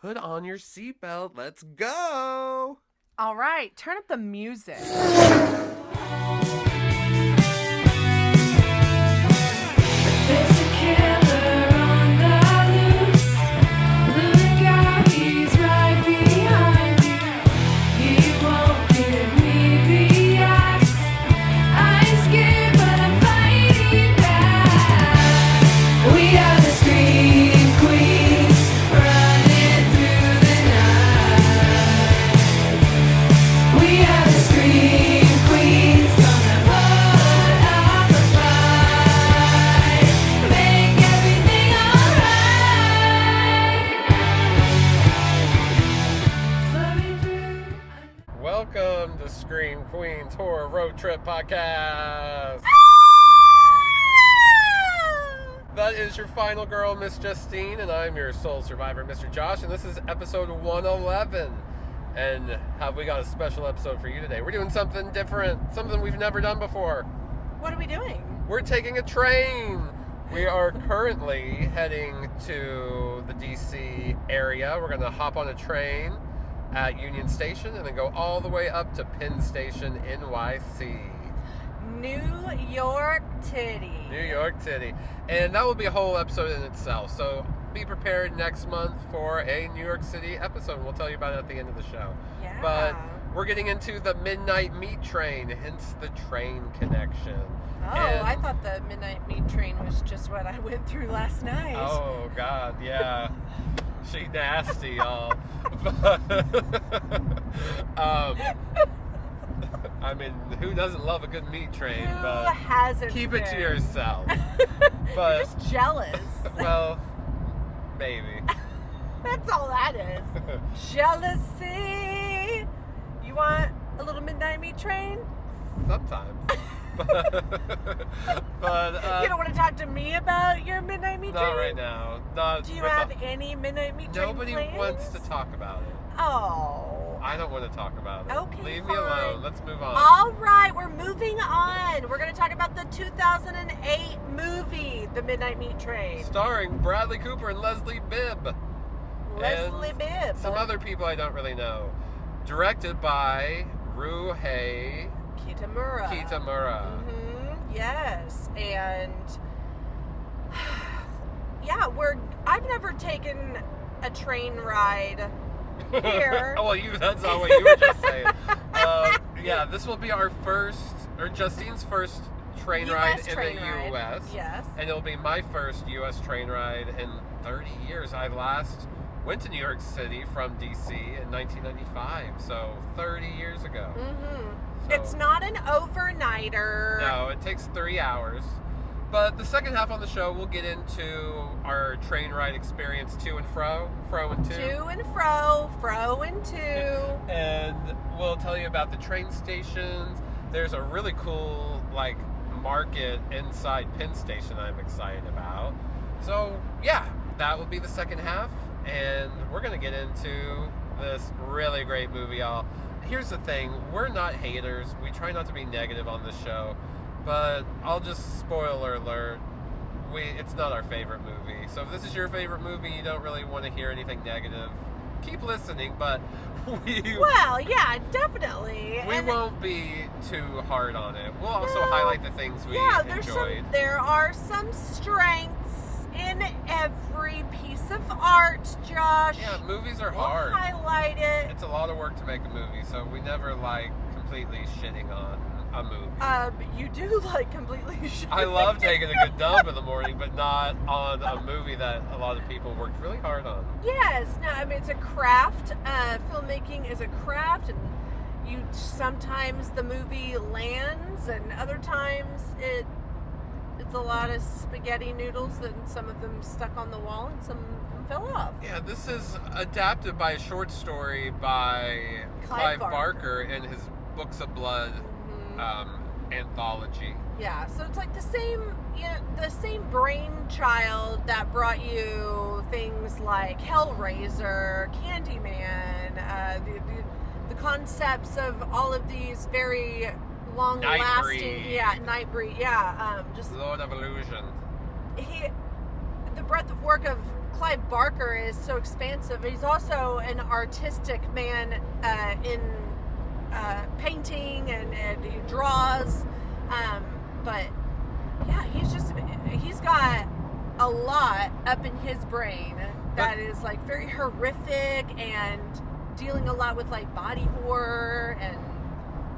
put on your seatbelt. Let's go. All right, turn up the music. Welcome to Scream Queens Horror Road Trip Podcast. That is your final girl, Miss Justine, and I'm your sole survivor, Mr. Josh, and this is episode 111. And have we got a special episode for you today? We're doing something different, something we've never done before. What are we doing? We're taking a train. We are currently heading to the DC area. We're going to hop on a train at Union Station and then go all the way up to Penn Station, NYC. New York Titty. New York Titty. And that will be a whole episode in itself. So be prepared next month for a New York City episode. We'll tell you about it at the end of the show. Yeah. But we're getting into the Midnight Meat Train, hence the train connection. Oh, and I thought the Midnight Meat Train was just what I went through last night. Oh, God, yeah. She nasty, y'all. I mean, who doesn't love a good meat train? Who But hasn't keep it to been? yourself. But You're just jealous. well, maybe. That's all that is. Jealousy. You want a little Midnight Meat Train? Sometimes. but you don't want to talk to me about your Midnight Meat Train? not right now. Not. Do you have any Midnight Meat Train Nobody plans? wants to talk about it. Oh. I don't want to talk about it. Okay, Leave me fine. alone. Let's move on. All right, we're moving on. We're going to talk about the 2008 movie, The Midnight Meat Train. Starring Bradley Cooper and Leslie Bibb. Leslie Bibb. Some other people I don't really know. Directed by Ryuhei Kitamura. Kitamura. Yes, and yeah, I've never taken a train ride here. Oh, well, that's not what you were just saying. Yeah, this will be our first, or Justine's first train ride in the U.S. Yes. And it'll be my first U.S. train ride in 30 years. I last went to New York City from D.C. in 1995, so 30 years ago. So, It's not an overnighter. No, it takes 3 hours. But the second half on the show, we'll get into our train ride experience to and fro and to. To and fro and to. And we'll tell you about the train stations. There's a really cool, market inside Penn Station I'm excited about. So, yeah, that will be the second half. And we're going to get into this really great movie, y'all. Here's the thing. We're not haters. We try not to be negative on this show. But I'll just spoiler alert. It's not our favorite movie. So if this is your favorite movie, you don't really want to hear anything negative, keep listening. But Well, yeah, definitely. We won't be too hard on it. We'll also highlight the things we enjoyed. There are some strengths in every piece of art, Josh. Yeah, movies are We'll hard. highlight it. It's a lot of work to make a movie, so we never completely shitting on a movie. You do completely I love taking a good dump in the morning, but not on a movie that a lot of people worked really hard on. Yes, no, I mean, it's a craft. Filmmaking is a craft, and sometimes the movie lands, and other times it's a lot of spaghetti noodles, and some of them stuck on the wall, and some of them fell off. Yeah, this is adapted by a short story by Clive Barker in his Books of Blood anthology. Yeah, so it's like the same brainchild that brought you things like Hellraiser, Candyman, the concepts of all of these very long-lasting, Nightbreed, just Lord of Illusion. the breadth of work of Clive Barker is so expansive. He's also an artistic man in painting and he draws. But yeah, he's got a lot up in his brain that is like very horrific and dealing a lot with like body horror, and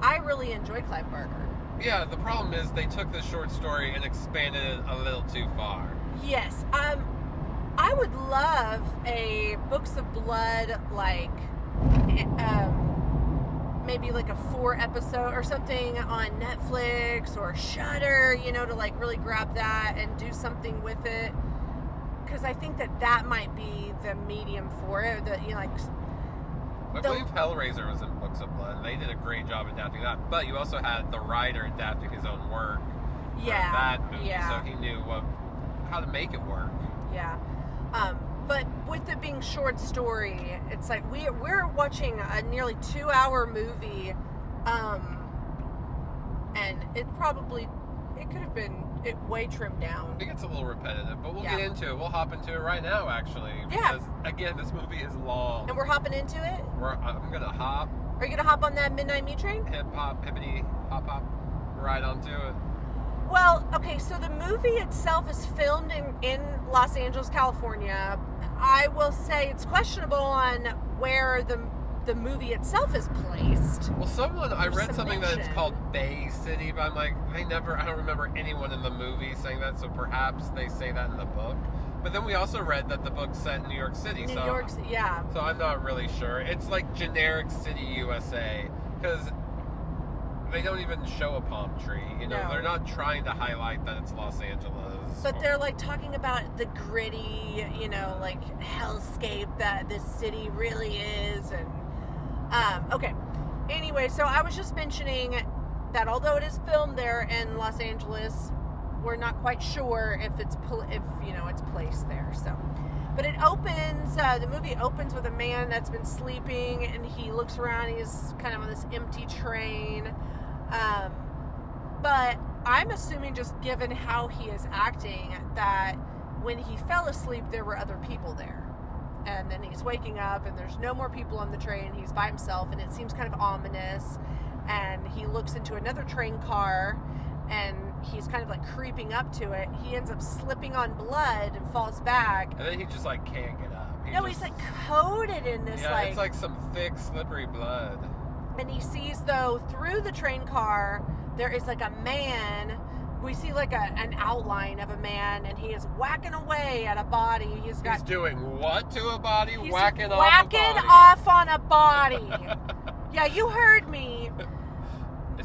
I really enjoy Clive Barker. Yeah, the problem is they took the short story and expanded it a little too far. Yes. I would love a Books of Blood, like, maybe like a 4-episode or something on Netflix or Shudder, to like really grab that and do something with it. Because I think that might be the medium for it. I believe Hellraiser was in Books of Blood, and they did a great job adapting that. But you also had the writer adapting his own work for that movie, so he knew how to make it work. Yeah. But with it being short story, it's like we're watching a nearly 2-hour movie, and it could have been way trimmed down. It gets a little repetitive, but we'll get into it. We'll hop into it right now, actually. Yeah. Because, again, this movie is long. And we're hopping into it? I'm going to hop. Are you going to hop on that Midnight Meat Train? Hip-hop, hippity, hop, right onto it. Well, okay, so the movie itself is filmed in Los Angeles, California. I will say it's questionable on where the movie itself is placed. Well, I read something that it's called Bay City, but I'm like, I don't remember anyone in the movie saying that, so perhaps they say that in the book. But then we also read that the book's set in New York City, New York, yeah. So I'm not really sure. It's like generic city USA, because they don't even show a palm tree. No. They're not trying to highlight that it's Los Angeles. But they're like talking about the gritty, like hellscape that this city really is. And okay. Anyway, so I was just mentioning that although it is filmed there in Los Angeles, we're not quite sure if it's placed there. So, but it opens. The movie opens with a man that's been sleeping, and he looks around. He's kind of on this empty train. But I'm assuming, just given how he is acting, that when he fell asleep, there were other people there. And then he's waking up, and there's no more people on the train. He's by himself, and it seems kind of ominous. And he looks into another train car, and he's kind of like creeping up to it. He ends up slipping on blood and falls back. And then he just like can't get up. He's like coated in this it's like some thick, slippery blood. And he sees, though, through the train car, there is like a man. We see like an outline of a man, and he is whacking away at a body. He's doing what to a body? He's whacking off on a body. Yeah, you heard me.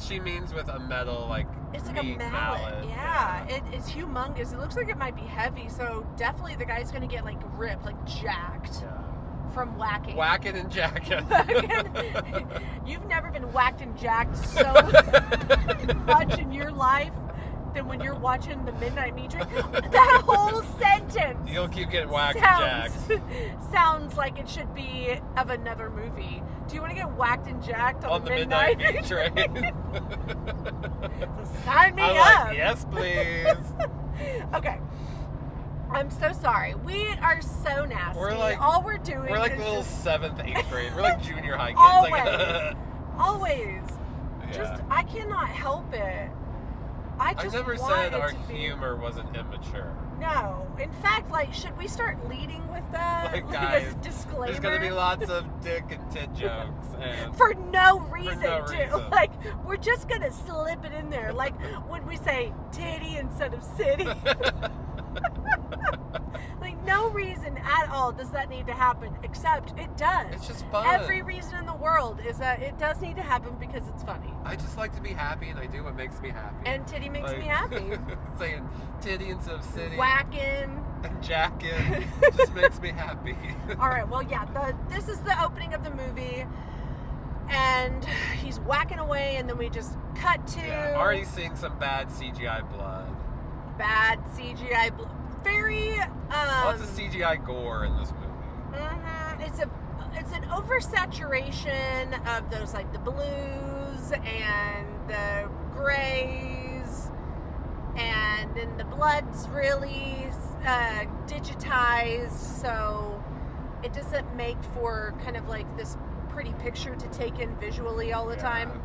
She means with a metal, like, it's like a mallet. Yeah. It's humongous. It looks like it might be heavy, so definitely the guy's gonna get like ripped, like jacked. Yeah. From whacking. Whacking and jacking. You've never been whacked and jacked so much in your life than when you're watching the Midnight Meat Train. That whole sentence. You'll keep getting whacked and jacked. Sounds like it should be of another movie. Do you want to get whacked and jacked on the Midnight Meat Train? Sign me I'm up. Like, yes, please. Okay. I'm so sorry. We are so nasty. All we're doing we're like is little just 7th, 8th grade. We're like junior high kids. Always. Always. Yeah. Just, I cannot help it. I never said our humor wasn't immature. No. In fact, like, should we start leading with that? Like, guys, as a disclaimer? There's going to be lots of dick and tit jokes. And for no reason, reason. Like, we're just going to slip it in there. Like, when we say titty instead of city. Like, no reason at all does that need to happen, except it does. It's just fun. Every reason in the world is that it does need to happen because it's funny. I just like to be happy, and I do what makes me happy. And titty makes me happy. Saying titty instead of city. Whacking. And jacking just makes me happy. All right, well, yeah, this is the opening of the movie. And he's whacking away, and then we just cut to... Yeah, already seeing some bad CGI blood. Bad CGI blood. Very lots of CGI gore in this movie. Mm-hmm. It's an oversaturation of those, like, the blues and the grays, and then the blood's really digitized, so it doesn't make for kind of like this pretty picture to take in visually all the time.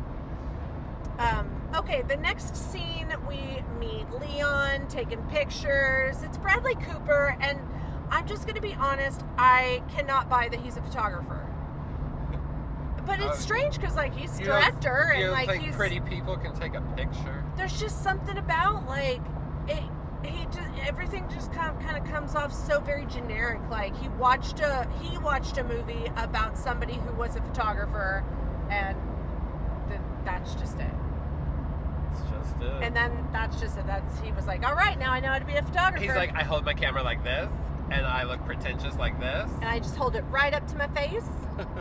Okay, the next scene we meet Leon taking pictures. It's Bradley Cooper, and I'm just going to be honest, I cannot buy that he's a photographer. But it's strange because like he's a director and like think pretty people can take a picture. There's just something about like it. Everything just kind of comes off so very generic. Like he watched a movie about somebody who was a photographer, and that's just it. It's just it. And then that's just it. He was like, all right, now I know how to be a photographer. He's like, I hold my camera like this, and I look pretentious like this, and I just hold it right up to my face,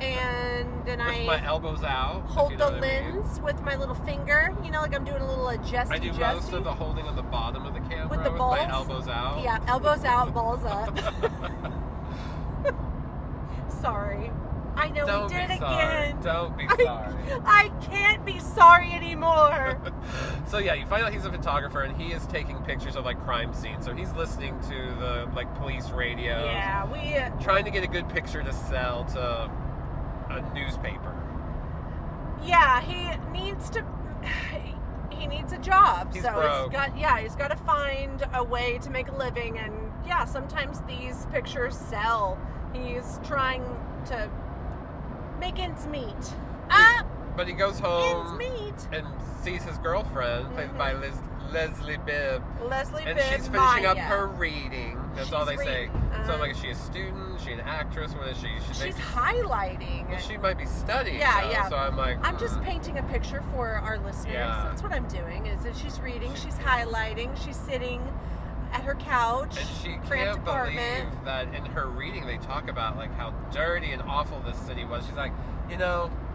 and then with my elbows out. Hold the lens with my little finger. You know, like I'm doing a little adjusting. I do most of the holding on the bottom of the camera with the balls. My elbows out. Yeah, elbows out, balls up. Sorry. I know Don't we did be it sorry. again. Don't be sorry. I can't be sorry anymore. So yeah, you find out he's a photographer and he is taking pictures of like crime scenes. So he's listening to the like police radio. Yeah, trying to get a good picture to sell to a newspaper. Yeah, he needs a job. He's so broke. He's got to find a way to make a living, and yeah, sometimes these pictures sell. He's trying to make ends meet. But he goes home and sees his girlfriend, played by Leslie Bibb. And she's finishing up her reading. That's all they say. So, like, is she a student? Is she an actress? What is she? She's highlighting. Well, she might be studying. Yeah. So I'm like, I'm just painting a picture for our listeners. Yeah. That's what I'm doing. Is that she's reading, she's highlighting, she's sitting at her couch. And she cramped can't apartment. believe that in her reading they talk about like how dirty and awful this city was. She's like,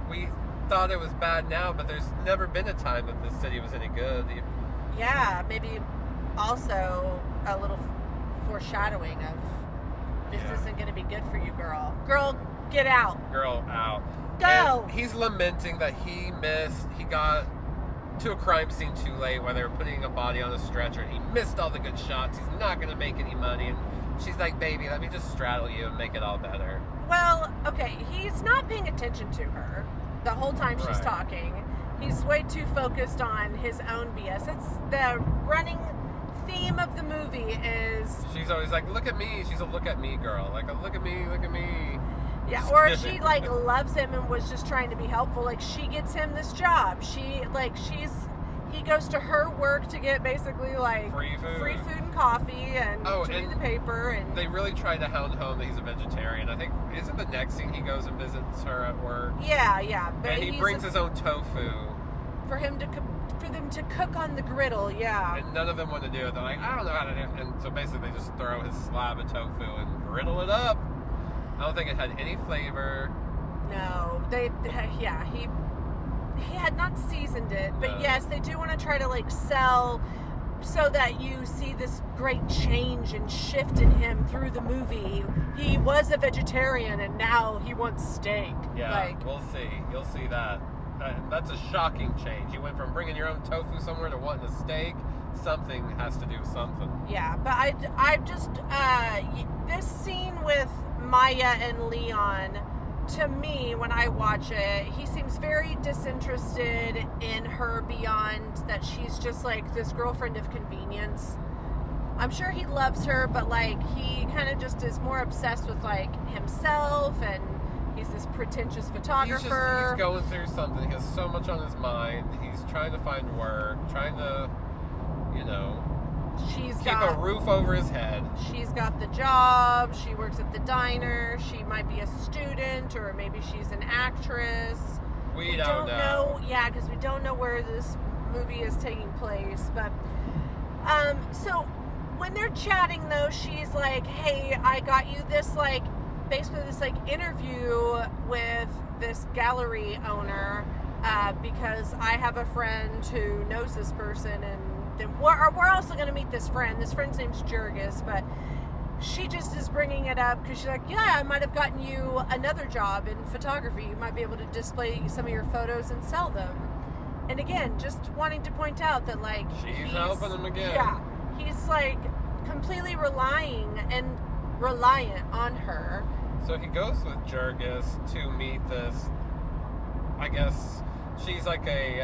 we thought it was bad now, but there's never been a time that this city was any good. Yeah, maybe also a little foreshadowing of this isn't going to be good for you, girl. Girl, get out. Girl, out. Go. And he's lamenting that he got to a crime scene too late while they were putting a body on a stretcher, and he missed all the good shots. He's not going to make any money. And she's like, baby, let me just straddle you and make it all better. Well, okay, he's not paying attention to her the whole time she's talking. He's way too focused on his own BS. It's the running theme of the movie is... She's always like, look at me. She's a look at me girl. Like, look at me, look at me. Yeah, or she like loves him and was just trying to be helpful. Like she gets him this job. He goes to her work to get basically like free food and coffee and to read the paper. And they really try to hound home that he's a vegetarian. I think isn't the next thing he goes and visits her at work? Yeah. But and he brings his own tofu for them to cook on the griddle. Yeah. And none of them want to do it. They're like, I don't know how to do it. And so basically, they just throw his slab of tofu and griddle it up. I don't think it had any flavor. No, he had not seasoned it, but yes, they do want to try to like sell so that you see this great change and shift in him through the movie. He was a vegetarian and now he wants steak. Yeah, we'll see. You'll see that. That's a shocking change. You went from bringing your own tofu somewhere to wanting a steak. Something has to do something. Yeah, but I just this scene with Maya and Leon, to me, when I watch it, he seems very disinterested in her beyond that she's just like this girlfriend of convenience. I'm sure he loves her, but like he kind of just is more obsessed with like himself, and he's this pretentious photographer. He's going through something. He has so much on his mind. He's trying to find work, trying to, keep a roof over his head. She's got the job. She works at the diner. She might be a student, or maybe she's an actress. We don't know. Yeah, because we don't know where this movie is taking place. But so when they're chatting, though, she's like, "Hey, I got you this basically this interview with this gallery owner because I have a friend who knows this person, and then we're also going to meet this friend. This friend's name's Jurgis, but she just is bringing it up because she's like, yeah, I might have gotten you another job in photography. You might be able to display some of your photos and sell them. And again, just wanting to point out that he's helping him again. Yeah, he's completely reliant on her. So he goes with Jurgis to meet this, I guess she's like a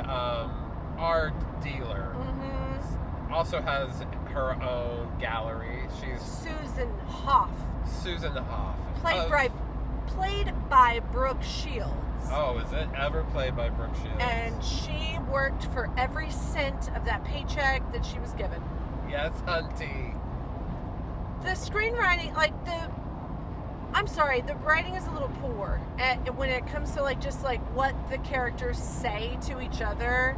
art dealer. Mm-hmm. Also has her own gallery. She's Susan Hoff. Played by Brooke Shields. Oh, is it ever played by Brooke Shields? And she worked for every cent of that paycheck that she was given. Yes, hunty. The screenwriting, the writing is a little poor when it comes to what the characters say to each other.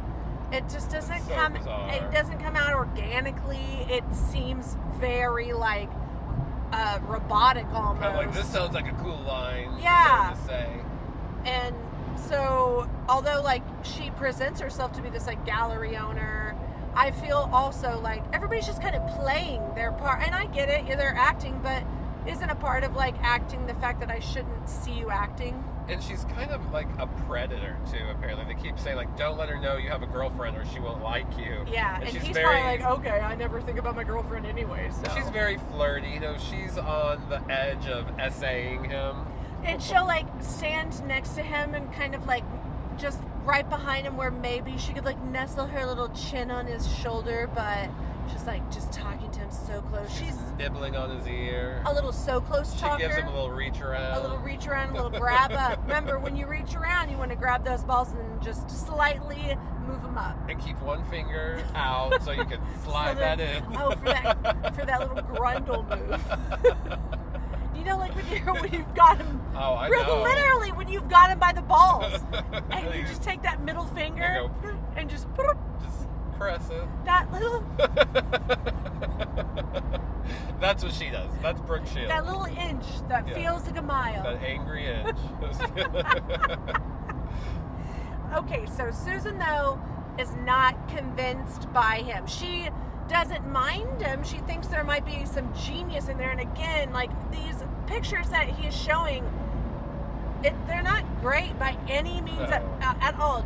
It just doesn't bizarre. It doesn't come out organically. It seems very robotic almost. Kind of like, this sounds like a cool line. Yeah. To say. And so, although she presents herself to be this gallery owner, I feel also everybody's just kind of playing their part. And I get it, they're acting, but isn't a part of acting the fact that I shouldn't see you acting? And she's kind of like a predator too, apparently. They keep saying don't let her know you have a girlfriend or she won't like you. Yeah, and she's he's very, probably okay, I never think about my girlfriend anyway, so. She's very flirty, she's on the edge of essaying him. And she'll stand next to him and kind of just right behind him where maybe she could nestle her little chin on his shoulder, but she's just talking to him so close. She's nibbling on his ear. A little so close talker. She gives him a little reach around. A little grab up. Remember, when you reach around, you want to grab those balls and then just slightly move them up. And keep one finger out so you can slide that in. Oh, for that little grundle move. When you've got him. Oh, I know. Literally, when you've got him by the balls, and you just take that middle finger and just caress it. That little. That's what she does. That's Brooke Shields. That little inch that feels like a mile. That angry inch. Okay, so Susan though is not convinced by him. She doesn't mind him. She thinks there might be some genius in there. And again, these pictures that he is showing, they're not great by any means at all.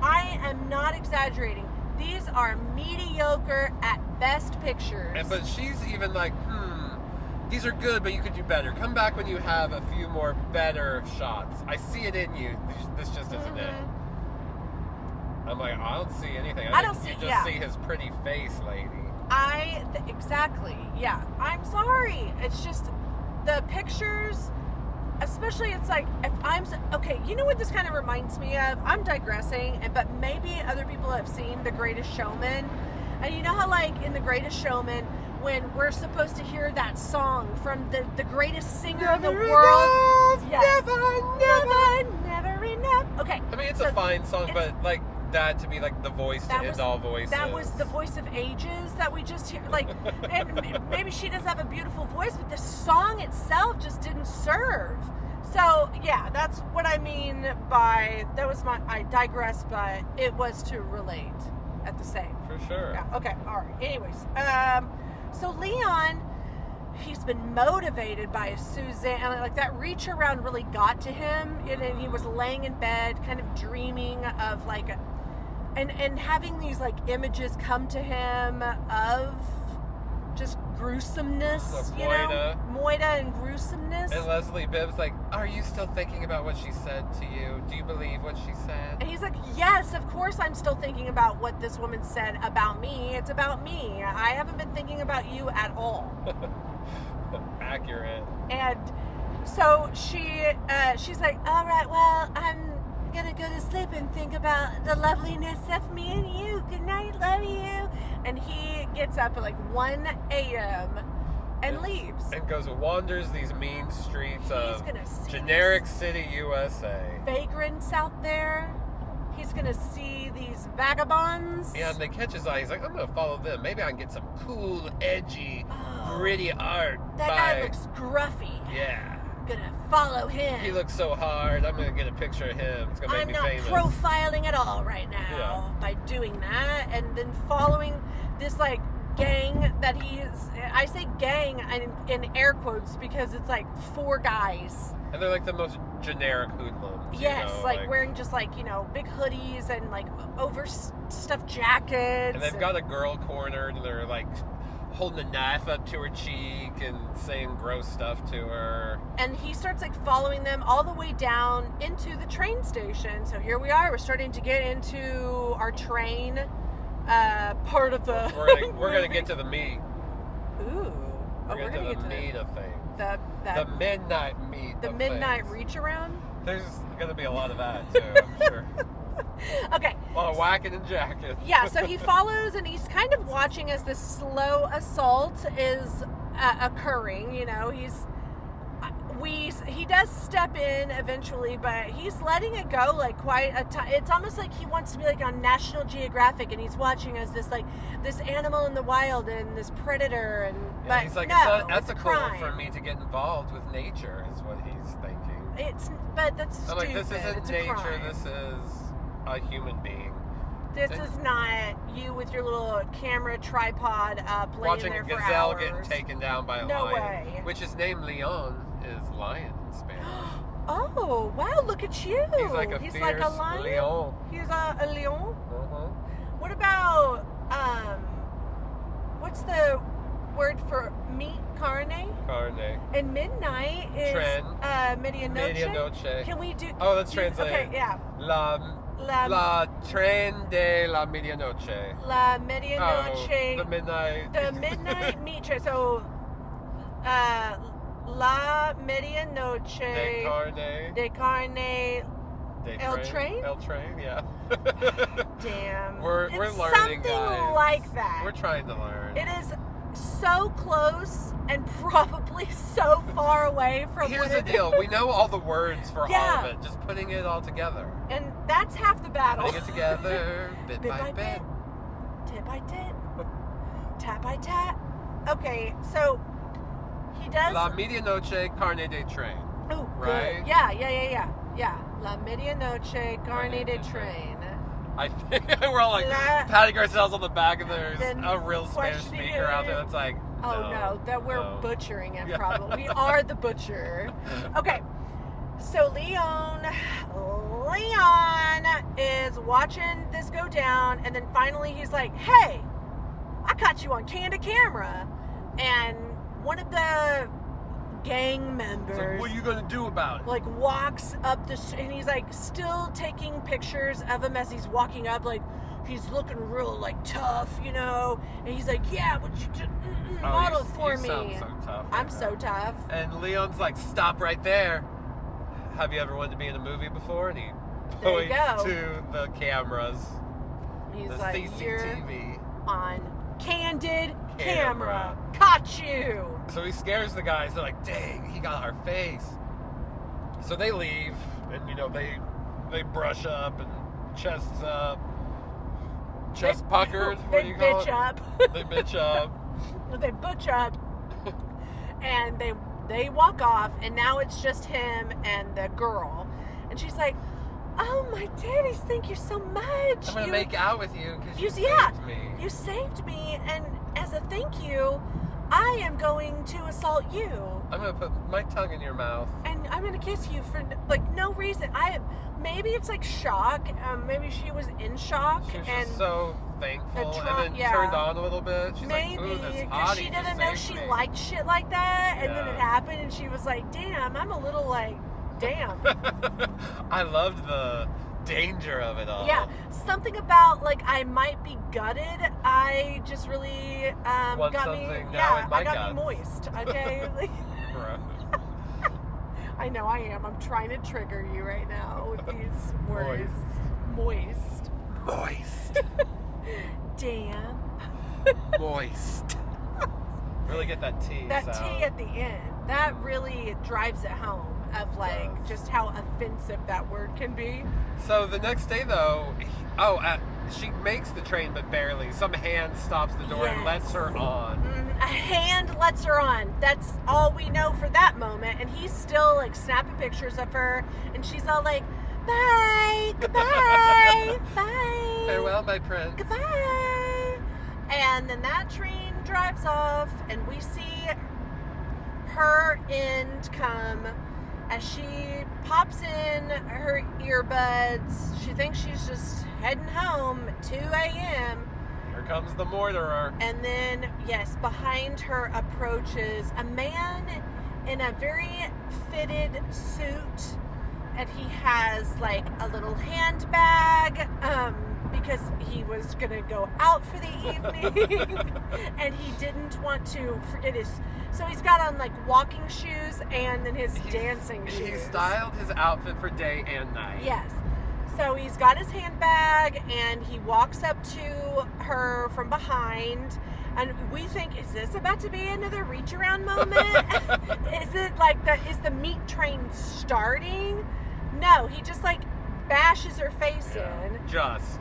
I am not exaggerating. These are mediocre at best pictures. But she's even these are good, but you could do better. Come back when you have a few more better shots. I see it in you. This just isn't it. I'm I don't see anything. I don't see. You just see his pretty face, lady. Exactly. Yeah. I'm sorry. It's just the pictures. Especially, it's if I'm okay. You know what this kind of reminds me of? I'm digressing, but maybe other people have seen The Greatest Showman, and you know how in The Greatest Showman, when we're supposed to hear that song from the greatest singer of the world, never enough. Okay. I mean, it's a fine song, but that to be the voice to end all voices. That was the voice of ages that we just hear. And maybe she does have a beautiful voice, but the song itself just didn't serve. So yeah, that's what I mean by I digress, but it was to relate at the same. For sure. Yeah. Okay. All right. Anyways, so Leon, he's been motivated by Suzanne, and that reach around really got to him, and he was laying in bed, kind of dreaming of and having these images come to him of just gruesomeness, Moida and gruesomeness. And Leslie Bibb's are you still thinking about what she said to you? Do you believe what she said? And he's yes, of course I'm still thinking about what this woman said about me. It's about me. I haven't been thinking about you at all. Accurate. And so she's all right, well, I'm gonna go to sleep and think about the loveliness of me and you. Good night, love you. And he gets up at 1 a.m. and leaves. And wanders these mean streets of generic city, USA. Vagrants out there. He's gonna see these vagabonds. Yeah, and they catch his eye. He's I'm gonna follow them. Maybe I can get some cool, edgy, gritty art. That guy looks gruffy. Yeah. Gonna follow him. He looks so hard. I'm gonna get a picture of him. It's gonna make me famous. I'm not profiling at all right now by doing that, and then following this gang that I say gang in air quotes because it's 4 guys. And they're the most generic hoodlums. Yes, wearing just big hoodies and overstuffed jackets. And they've got a girl cornered, and they're holding a knife up to her cheek and saying gross stuff to her. And he starts like following them all the way down into the train station. So here we are. We're starting to get into our train part of the. We're gonna get to the meat. Ooh. We're gonna get to the meat of things. The midnight meat. The midnight reach around. There's gonna be a lot of that too, I'm sure. Okay. A lot of whacking and jacking. Yeah, so he follows and he's kind of watching as this slow assault is occurring. You know, he does step in eventually, but he's letting it go like quite a time. It's almost like he wants to be like on National Geographic, and he's watching as this animal in the wild and this predator, and yeah, but he's like, no, it's ethical crime. For me to get involved with nature, is what he's thinking. But that's I'm stupid. like, this isn't it's nature. A crime. This is a human being. This is not you with your little camera tripod up, laying watching there a for gazelle hours. getting taken down by a No lion, way. which is named Leon, is lion in Spanish. Oh, wow, look at you. He's like a fierce lion. leon. He's a leon. Uh-huh. What about, what's the word for meat? Carne? Carne. And midnight is medianoche. Medianoche. Can we do... Oh, let's translate. Okay, yeah. La tren de la medianoche. La medianoche. Oh, the midnight. The midnight meat train. So, La medianoche. De carne. El train? El train, yeah. Damn. We're it's learning, something guys. Like that. We're trying to learn. It is so close and probably so far away from. Here's the deal: we know all the words for all Yeah. of it. Just putting it all together. And that's half the battle. Putting it together, bit by bit, tit by tit, tat by tat. Okay, so he does. La medianoche carne de train. Oh, right? Good. Yeah. La medianoche carne de train. I think we're all like patting ourselves on the back, and there's a real Spanish speaker out there that's like, that we're butchering it. Probably we are the butcher. Okay, so Leon is watching this go down, and then finally he's like, "Hey, I caught you on candid camera," and one of the gang members, like, what are you gonna do about it? Like walks up and he's like still taking pictures of him as he's walking up, like he's looking real like tough, you know. And he's like, "Yeah, would you just model for me?" Sound so tough. I'm so tough. And Leon's like, "Stop right there. Have you ever wanted to be in a movie before?" And he points to the cameras. He's the like, CCTV. "You're on candid camera. Caught you." So he scares the guys. They're like, "Dang, he got our face." So they leave, and they brush up and chests up, chest puckered. What do you call it? They bitch up. They butch up, and they walk off, and now it's just him and the girl, and she's like, "Oh my daddies, thank you so much. I'm gonna make out with you because you saved me. You saved me, and as a thank you, I am going to assault you. I'm gonna put my tongue in your mouth, and I'm gonna kiss you for like no reason. Maybe it's like shock. Maybe she was in shock she was and just so thankful, and then turned on a little bit. She's maybe like, "Ooh, this because hottie she didn't just know saved she me." liked shit like that, and then it happened, and she was like, "Damn, I'm a little like, damn." I loved the danger of it all. Yeah, something about like I might be gutted. I just really Want got something me. now Yeah, in my I got guts. me moist. Okay. I know I am. I'm trying to trigger you right now with these words. Moist. Damn. Damn. Moist. Really get that T. That T at the end. That really drives it home of like just how offensive that word can be. So the next day though, she makes the train but barely. Some hand stops the door and lets her on. A hand lets her on. That's all we know for that moment. And he's still like snapping pictures of her, and she's all like, "Bye, goodbye, bye, farewell, my prince, goodbye." And then that train drives off, and we see her end come as she pops in her earbuds. She thinks she's just heading home at 2 a.m. Here comes the mortarer. And then, yes, behind her approaches a man in a very fitted suit, and he has like a little handbag, because he was gonna go out for the evening, and he didn't want to forget his. So he's got on like walking shoes and then his dancing shoes. He styled his outfit for day and night. Yes. So he's got his handbag and he walks up to her from behind, and we think, is this about to be another reach around moment? Is it like is the meat train starting? No, he just like bashes her face in. Just.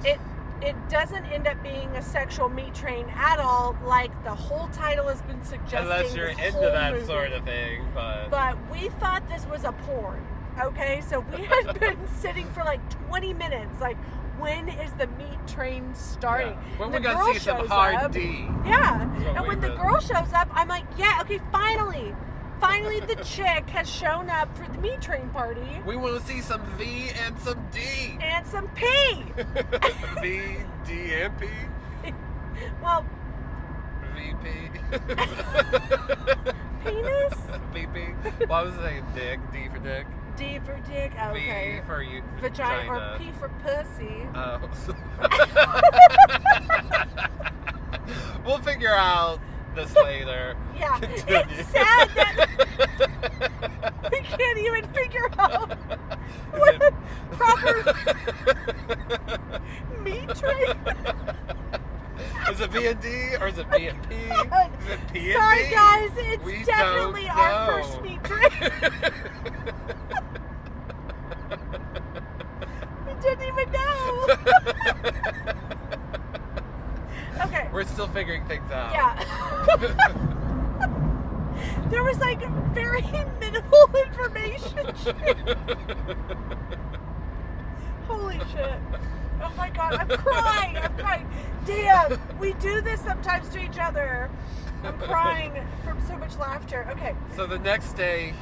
It doesn't end up being a sexual meat train at all, like the whole title has been suggesting. Unless you're into that movie. Sort of thing, But we thought this was a porn. Okay, so we had been sitting for like 20 minutes, like, when is the meat train starting? Yeah. When we're gonna see some hard D. Yeah, and when the girl shows up, I'm like, yeah, okay, finally the chick has shown up for the meat train party. We want to see some V and some D. And some P. V, D, and P. Well, VP. Penis? VP. Well, I was saying dick. D for dick. D for dick. Okay. V for you. Vagina. Or P for pussy. Oh. We'll figure out this later. Yeah. Continue. It's sad that we can't even figure out what a proper meat train. Is it V and D or is it V and P? Is it P and D? Sorry, guys. It's We definitely don't our know. first meat train. We didn't even know. Okay. We're still figuring things out. Yeah. There was like very minimal information. Holy shit. Oh my god, I'm crying. Damn, we do this sometimes to each other. I'm crying from so much laughter. Okay. So the next day,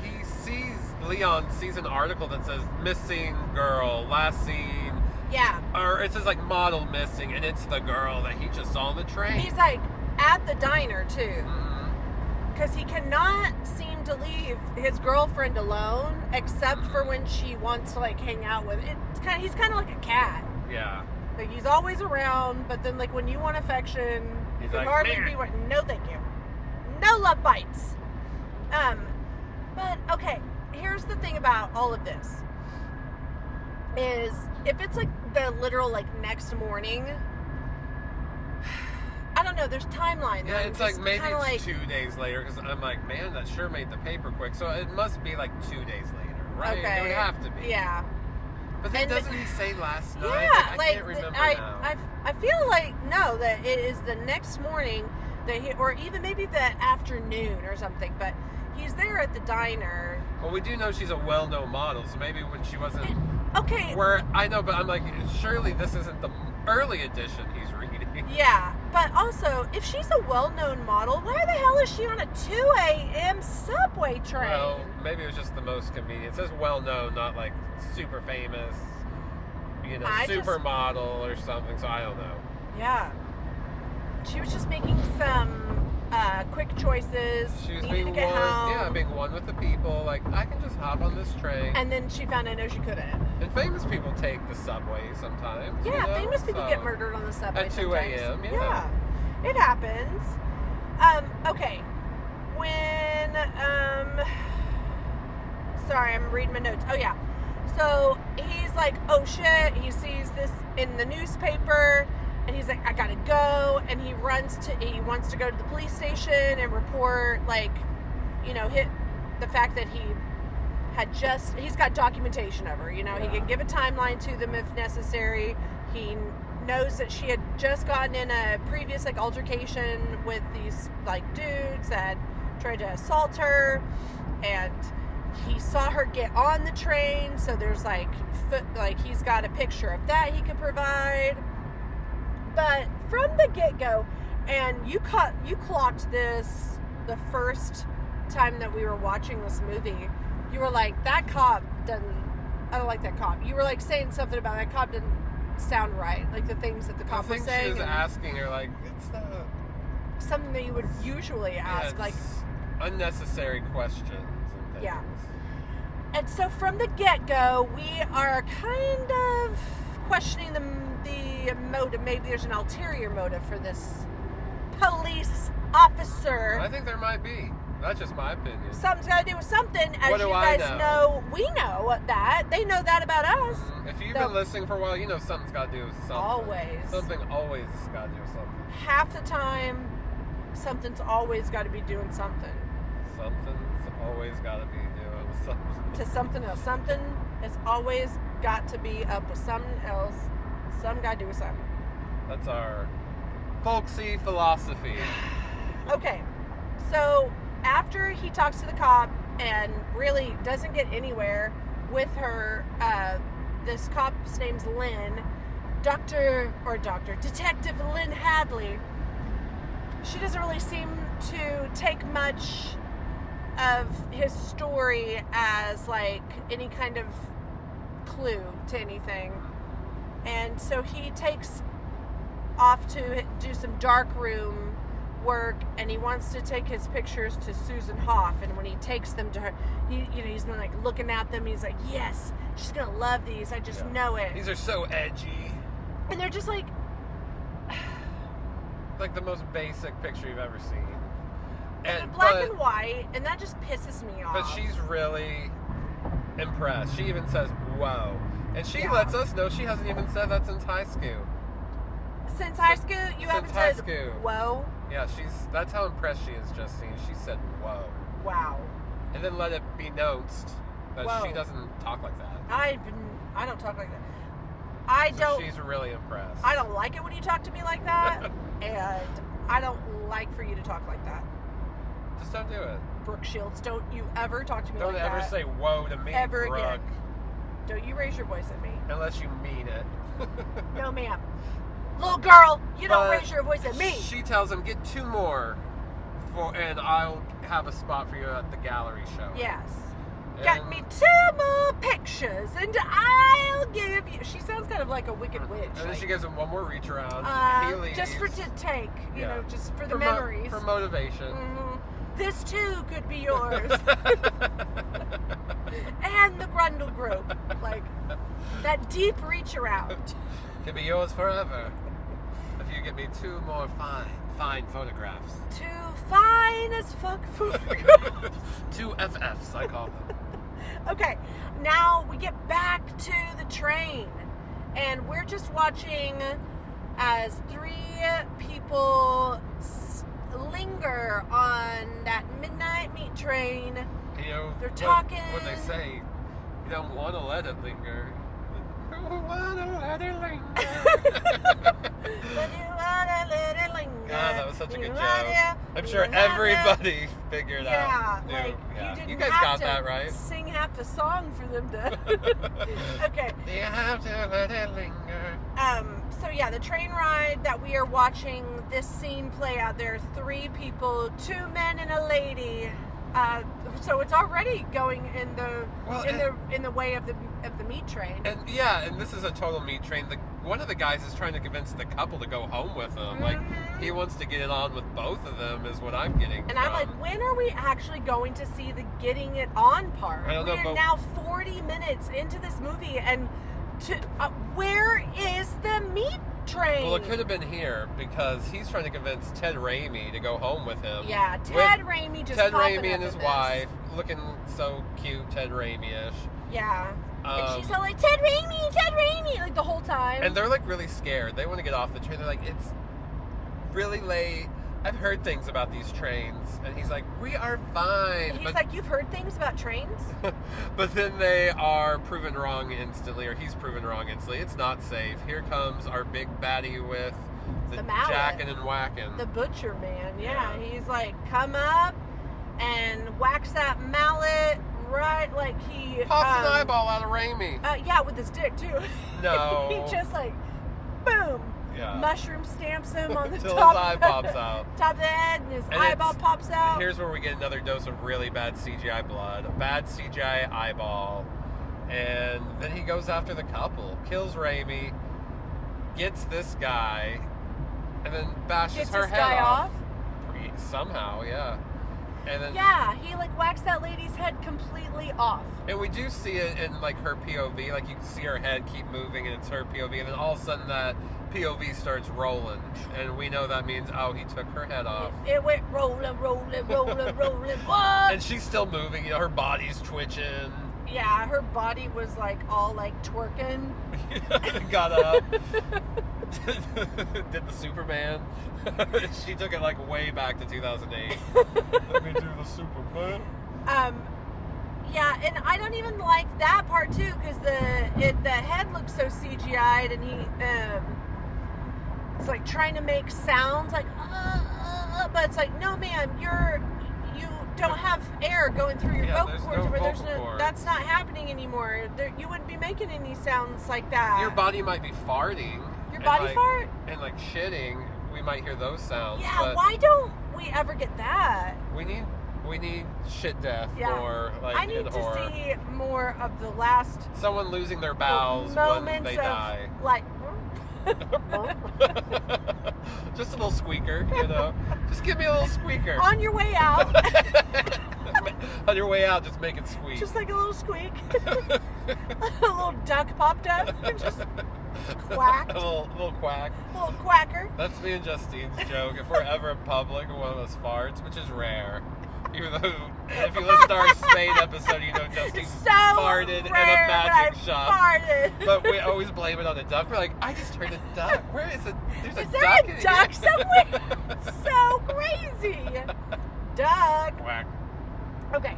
Leon sees an article that says missing girl, last seen. Yeah. Or it says like model missing, and it's the girl that he just saw on the train. He's like at the diner too. Mm-hmm. Because he cannot seem to leave his girlfriend alone, except for when she wants to like hang out with it. He's kind of like a cat. Yeah. Like he's always around, but then like when you want affection, He's he like, hardly "Meh." be what. No, thank you. No love bites. But okay, here's the thing about all of this: is if it's like the literal like next morning. I don't know. There's timelines. Yeah, it's like maybe it's like, 2 days later because I'm like, man, that sure made the paper quick. So it must be like 2 days later, right? Okay. It would have to be. Yeah. But then And doesn't he say last night? Yeah, I can't remember now. I feel like no, that it is the next morning that he, or even maybe the afternoon or something. But he's there at the diner. Well, we do know she's a well-known model, so maybe when she wasn't. Okay. Where I know, but I'm like, surely this isn't the early edition he's reading. Yeah, but also, if she's a well-known model, why the hell is she on a 2 a.m. subway train? Well, maybe it was just the most convenient. It says well-known, not like super famous, supermodel or something. So I don't know. Yeah. She was just making some quick choices. She was needed being to get one, home. being one with the people. Like, I can just hop on this train. And then she found out no, she couldn't. And famous people take the subway sometimes. Yeah, famous people so. get murdered on the subway At 2 sometimes. a.m., yeah. It happens. Okay. When, sorry, I'm reading my notes. Oh, yeah. So, he's like, oh, shit. He sees this in the newspaper, and he's like, I gotta go. And he wants to go to the police station and report, hit the fact that he's got documentation of her, he can give a timeline to them if necessary. He knows that she had just gotten in a previous altercation with these dudes that tried to assault her, and he saw her get on the train, so there's he's got a picture of that he could provide. But from the get-go, and you clocked this the first time that we were watching this movie, you were like, that cop doesn't, I don't like that cop. You were saying something about that cop sound right. Like the things that the cop I was think saying. she was and asking her, like, it's something that you would usually ask. it's Like, unnecessary questions and things. Yeah. and so from the get-go, we are kind of questioning the motive. Maybe there's an ulterior motive for this police officer. I think there might be. That's just my opinion. Something's got to do with something. As What do you I guys know? know, we know that. They know that about us. If you've So- been listening for a while, you know something's got to do with something. Always. Something always has got to do with something. Half the time, something's always got to be doing something. Something's always got to be doing with something. To something else. Something has always got to be up with something else. Some got to do with something. That's our folksy philosophy. Okay, so after he talks to the cop and really doesn't get anywhere with her, this cop's name's Lynn, Detective Lynn Hadley. She doesn't really seem to take much of his story as like any kind of clue to anything. And so he takes off to do some dark room work, and he wants to take his pictures to Susan Hoff. And when he takes them to her, he's been like looking at them. He's like, yes, she's gonna love these. I just know it. These are so edgy. And they're just like the most basic picture you've ever seen. in black and white, and that just pisses me off. But she's really impressed. She even says, whoa. And she Yeah. lets us know she hasn't even said that since high school. Since high school, you haven't high said school. whoa. Yeah, that's how impressed she is, Justine. She said, whoa. Wow. And then let it be noticed that Whoa. she doesn't talk like that. I don't talk like that. She's really impressed. I don't like it when you talk to me like that, and I don't like for you to talk like that. Just don't do it. Brooke Shields, don't you ever talk to me Don't like ever that. say whoa to me, Ever Brooke. again. Don't you raise your voice at me. Unless you mean it. No, ma'am. Little girl, you don't But raise your voice at me. She tells him, get 2 more, and I'll have a spot for you at the gallery show. Yes. And Got me 2 more pictures, and I'll give you. She sounds kind of like a wicked witch. And then like, she gives him one more reach around. He leaves. just to take, Yeah. just for the For memories. for motivation. Mhm. This too could be yours. And the Grundle group. Like, that deep reach around. Can be yours forever. If you get me 2 more fine photographs. 2 fine as fuck photographs. 2 FFs, I call them. Okay, now we get back to the train. And we're just watching as 3 people linger on that midnight meat train. You know, They're talking. What they say, you don't want to let it linger. You want to let it linger. But you wanna let it linger. God, that was such a good You joke. wanna- I'm sure you wanna- everybody figured Yeah, out. like Yeah. you didn't You guys have got to that right. sing half the song for them to. Okay. You have to let it linger. So yeah, the train ride that we are watching this scene play out. There are 3 people, 2 men and a lady. So it's already going in the way of the meat train. And yeah, and this is a total meat train. One of the guys is trying to convince the couple to go home with him. Like, he wants to get it on with both of them, is what I'm getting. And I'm like, when are we actually going to see the getting it on part? I don't know, We're but- now 40 minutes into this movie, and where is the meat train? Well, it could have been here because he's trying to convince Ted Raimi to go home with him. Yeah, Ted Raimi just Ted popping Raimi up and his in this. wife, looking so cute, Ted Raimi-ish. Yeah. And she's all like, Ted Raimi, like the whole time. And they're like really scared. They want to get off the train. They're like, it's really late. I've heard things about these trains. And he's like, we are fine. He's like, you've heard things about trains? But then they are proven wrong instantly, or he's proven wrong instantly. It's not safe. Here comes our big baddie with the mallet. jacking and whacking. The butcher man, yeah. He's like, come up and whacks that mallet right, like he... Pops an eyeball out of Raimi. Yeah, with his dick, too. No. He just like, boom. Yeah. Mushroom stamps him on the Till top. his eye pops out. Top of the head, and his eyeball it's- pops out. Here's where we get another dose of really bad CGI blood. A bad CGI eyeball. And then he goes after the couple. Kills Raimi. gets this guy and then bashes Gets her this head guy off. off? Somehow, yeah. And then Yeah, he like whacks that lady's head completely off. and we do see it in like her POV, like you can see her head keep moving and it's her POV, and then all of a sudden that POV starts rolling, and we know that means, oh, he took her head off. It went rolling, rolling, rolling, rolling. What? And she's still moving, you know, her body's twitching. Yeah, her body was like all like twerking. Got up. Did the Superman. She took it like way back to 2008. Let me do the Superman. Yeah, and I don't even like that part too, because the head looks so CGI'd, and he it's like trying to make sounds like but it's like, no ma'am, you don't have air going through your vocal cords. That's not happening anymore. You wouldn't be making any sounds like that. Your body might be farting. Your body fart? And like shitting, we might hear those sounds. Yeah, but why don't we ever get that? We need shit death more, like, I need in horror. to see more of the last someone losing their bowels when they die. Like just a little squeaker, you know. Just give me a little squeaker. On your way out. On your way out, just make it squeak. Just like a little squeak. A little duck popped up. Just quacked. A little quack. A little quacker. That's me and Justine's joke. If we're ever in public and one of us farts, which is rare. Even though, if you listen to our Spade episode, you know Justine farted in a magic shop. Farted. But we always blame it on the duck. We're like, I just heard a duck. Where is it? There's is a there duck a duck somewhere? So crazy. Duck. Quack. Okay.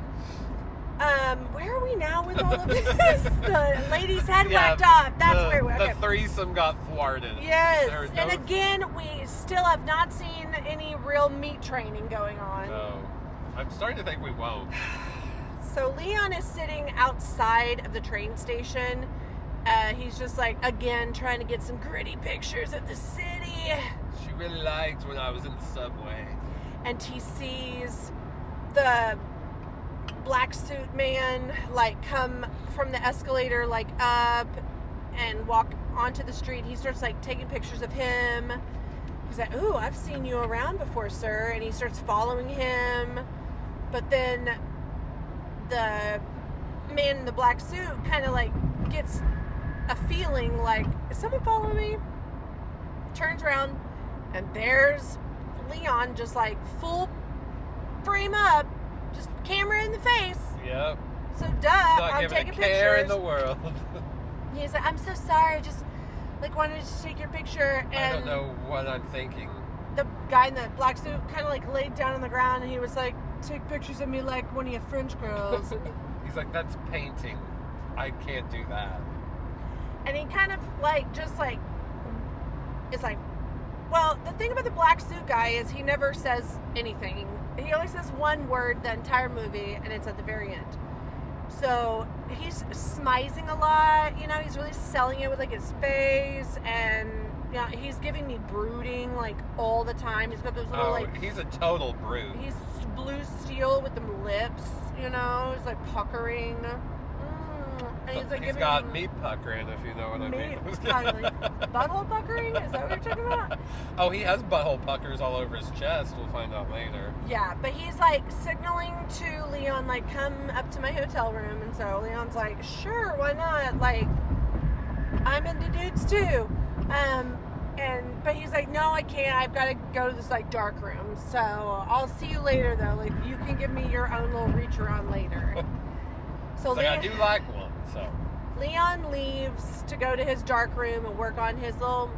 Where are we now with all of this? The lady's head whacked off. That's where we're. Okay. The threesome got thwarted. Yes. And again, we still have not seen any real meat training going on. No. I'm starting to think we won't. So Leon is sitting outside of the train station. He's just like, again, trying to get some gritty pictures of the city. She really liked when I was in the subway. And he sees the black suit man like come from the escalator like up and walk onto the street. He starts like taking pictures of him. He's like, ooh, I've seen you around before, sir. And he starts following him. But then the man in the black suit kind of like gets a feeling like, is someone following me? Turns around, and there's Leon just like full frame up, just camera in the face. Yep. So I'm taking pictures. Care in the world. He's like, I'm so sorry, just like wanted to take your picture. And I don't know what I'm thinking. The guy in the black suit kind of like laid down on the ground, and he was like, take pictures of me like one of your French girls. He's like, that's painting. I can't do that. And he kind of like, just like, is like, well, the thing about the black suit guy is he never says anything. He only says one word the entire movie, and it's at the very end. So he's smizing a lot, you know, he's really selling it with like his face, and you know, he's giving me brooding like all the time. He's got those little he's a total brute. He's blue steel with them lips, you know, he's like puckering. And he's got me puckering, if you know what I mean. Butthole puckering? Is that what you're talking about? Oh, he has butthole puckers all over his chest. We'll find out later. Yeah, but he's like signaling to Leon, like, come up to my hotel room. And so Leon's like, sure, why not? Like, I'm into dudes too. But he's like, no, I can't. I've got to go to this like dark room. So I'll see you later, though. Like, you can give me your own little reach around later. So I do like one. So Leon leaves to go to his dark room and work on his little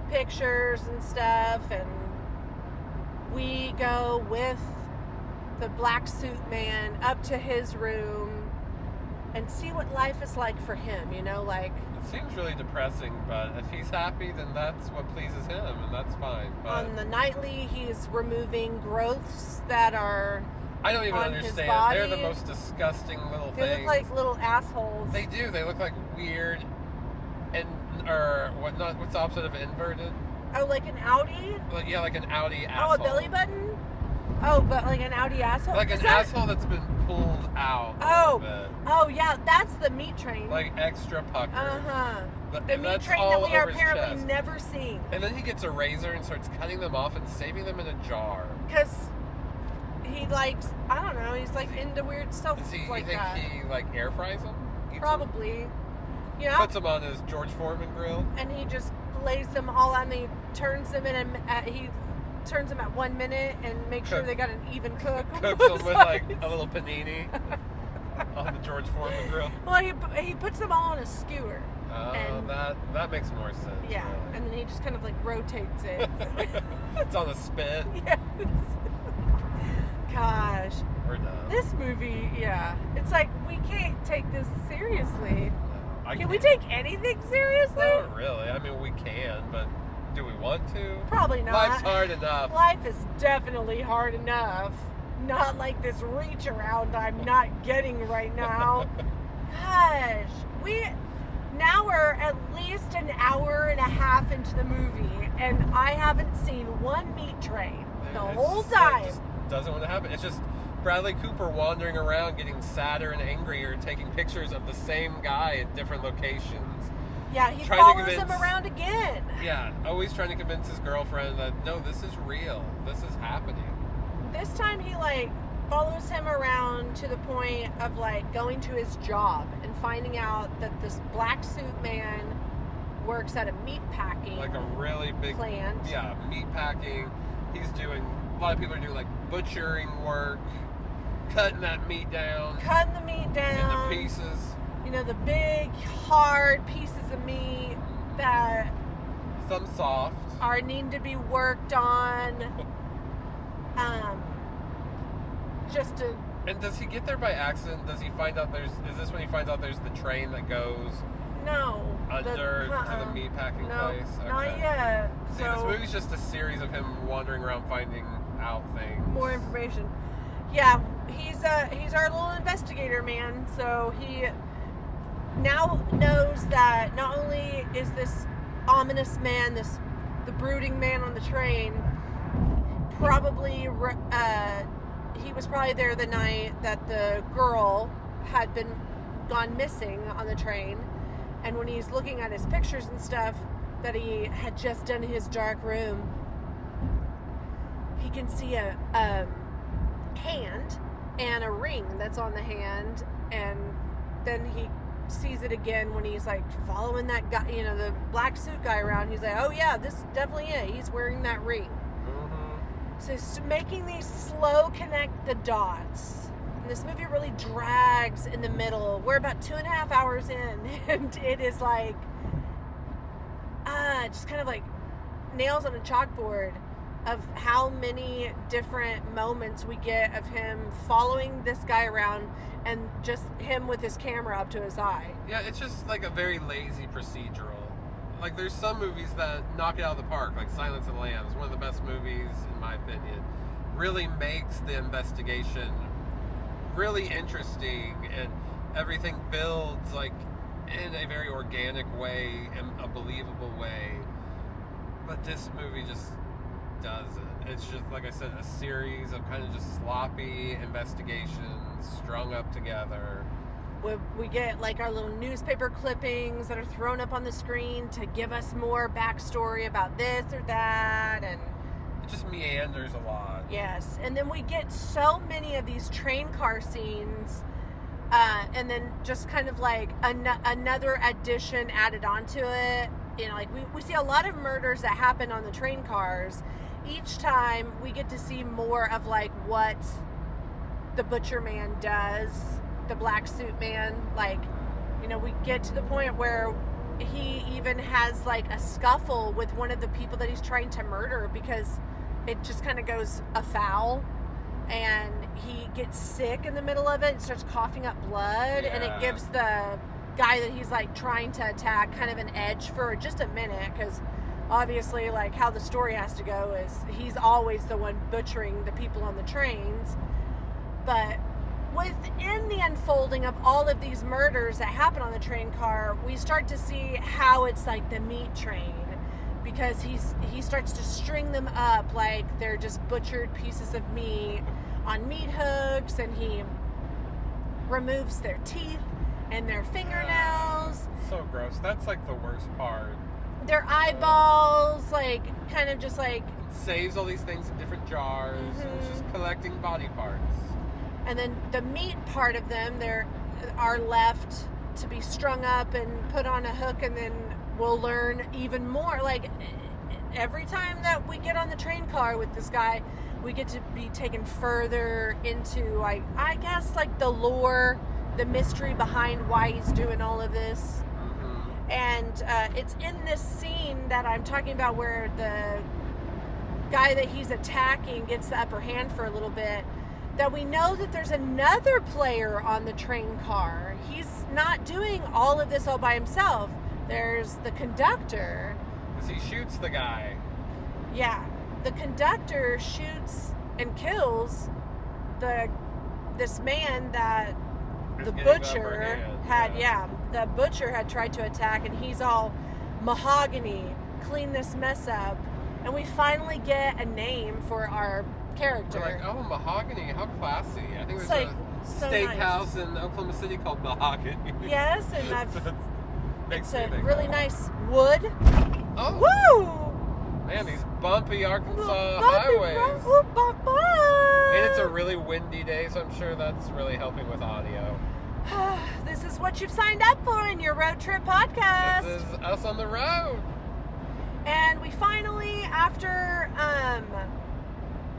pictures and stuff, and we go with the black suit man up to his room and see what life is like for him, you know, like... It seems really depressing, but if he's happy, then that's what pleases him, and that's fine. But on the nightly, he's removing growths that are... I don't even understand. They're the most disgusting little things. They look like little assholes. They do. They look like weird, what's the opposite of inverted? Oh, like an Audi? Yeah, like an Audi asshole. Oh, a belly button? Oh, but like an Audi asshole? Like an asshole that's been pulled out a Oh, little bit. oh yeah, that's the meat train. Like extra pucker. The And meat that's train all that we are over his apparently chest. never seeing. And then he gets a razor and starts cutting them off and saving them in a jar. Because he likes, I don't know, he's like into weird stuff Does he, like you think that. he like air fries them? Eats them? Probably. Yeah. Puts them on his George Foreman grill. And he just lays them all on, he turns them in, he turns them at 1 minute and makes sure they got an even cook. Cooks them with like a little panini on the George Foreman grill. Well, he puts them all on a skewer. Oh, And- that makes more sense. Yeah, really. and then he just kind of like rotates it. It's on a spit. Yes. Gosh, We're done. this movie, yeah, it's like we can't take this seriously. I Can we can't. take anything seriously? Not really. I mean, we can, but do we want to? Probably not. Life's hard enough. Life is definitely hard enough. Not like this reach around I'm not getting right now. Gosh, now we're at least an hour and a half into the movie, and I haven't seen one meat train the whole It time. just doesn't want to happen. It's just Bradley Cooper wandering around, getting sadder and angrier, taking pictures of the same guy at different locations. Yeah, he trying to follows him convince- around again. Yeah, always trying to convince his girlfriend that no, this is real. This is happening. This time he like follows him around to the point of like going to his job and finding out that this black suit man works at a meat packing Like a really big plant. Yeah, meat packing. He's doing a lot of people are doing like butchering work, cutting that meat down Cutting the meat down. into pieces. You know, the big, hard pieces of meat that Some soft. are need to be worked on. Just to And does he get there by accident? Does he find out is this when he finds out there's the train that goes no under to the meat packing no, place? not Okay. yet. See, So this movie's just a series of him wandering around finding out things. more information. Yeah, he's our little investigator man. So he now knows that not only is this ominous man, the brooding man on the train, probably he was probably there the night that the girl had been gone missing on the train, and when he's looking at his pictures and stuff that he had just done in his dark room, he can see a hand and a ring that's on the hand, and then he sees it again when he's like following that guy, you know, the black suit guy around. He's like, oh yeah, this is definitely it. He's wearing that ring. So it's making these slow connect the dots. And this movie really drags in the middle. We're about 2.5 hours in, and it is like, just kind of like nails on a chalkboard of how many different moments we get of him following this guy around and just him with his camera up to his eye. Yeah, it's just like a very lazy procedural. Like, there's some movies that knock it out of the park, like Silence of the Lambs, one of the best movies, in my opinion. Really makes the investigation really interesting, and everything builds, like, in a very organic way, and a believable way. But this movie just doesn't. It's just, like I said, a series of kind of just sloppy investigations strung up together. We get like our little newspaper clippings that are thrown up on the screen to give us more backstory about this or that, and It just meanders a lot. yes, and then we get so many of these train car scenes, and then just kind of like another addition added onto it. You know, like we see a lot of murders that happen on the train cars. Each time we get to see more of like what the butcher man does, the black suit man. Like, you know, we get to the point where he even has like a scuffle with one of the people that he's trying to murder because it just kind of goes afoul, and he gets sick in the middle of it and starts coughing up blood, and it Yeah. gives the guy that he's like trying to attack kind of an edge for just a minute, because obviously like how the story has to go is he's always the one butchering the people on the trains. But within the unfolding of all of these murders that happen on the train car, we start to see how it's like the meat train, because he starts to string them up like they're just butchered pieces of meat on meat hooks, and he removes their teeth and their fingernails. So gross. That's like the worst part. Their eyeballs, like, kind of just like... Saves all these things in different jars. And it's just collecting body parts. And then the meat part of them, are left to be strung up and put on a hook, and then we'll learn even more. Like, every time that we get on the train car with this guy, we get to be taken further into, like, I guess, like, the lore, the mystery behind why he's doing all of this. And it's in this scene that I'm talking about where the guy that he's attacking gets the upper hand for a little bit, that we know that there's another player on the train car. He's not doing all of this all by himself. There's the conductor. Because he shoots the guy. Yeah. The conductor shoots and kills this man that the butcher had, the butcher had tried to attack, and he's all mahogany, clean this mess up. And we finally get a name for our character. We're like, oh, Mahogany, how classy. I think It's there's like a so steakhouse nice. in Oklahoma City called Mahogany. Yes, and Makes it's me a think really of- nice wood. Oh, Woo! man, these bumpy Arkansas Bumpy highways. road, bump, bump. And it's a really windy day, so I'm sure that's really helping with audio. This is what you've signed up for in your road trip podcast. This is us on the road. And we finally, after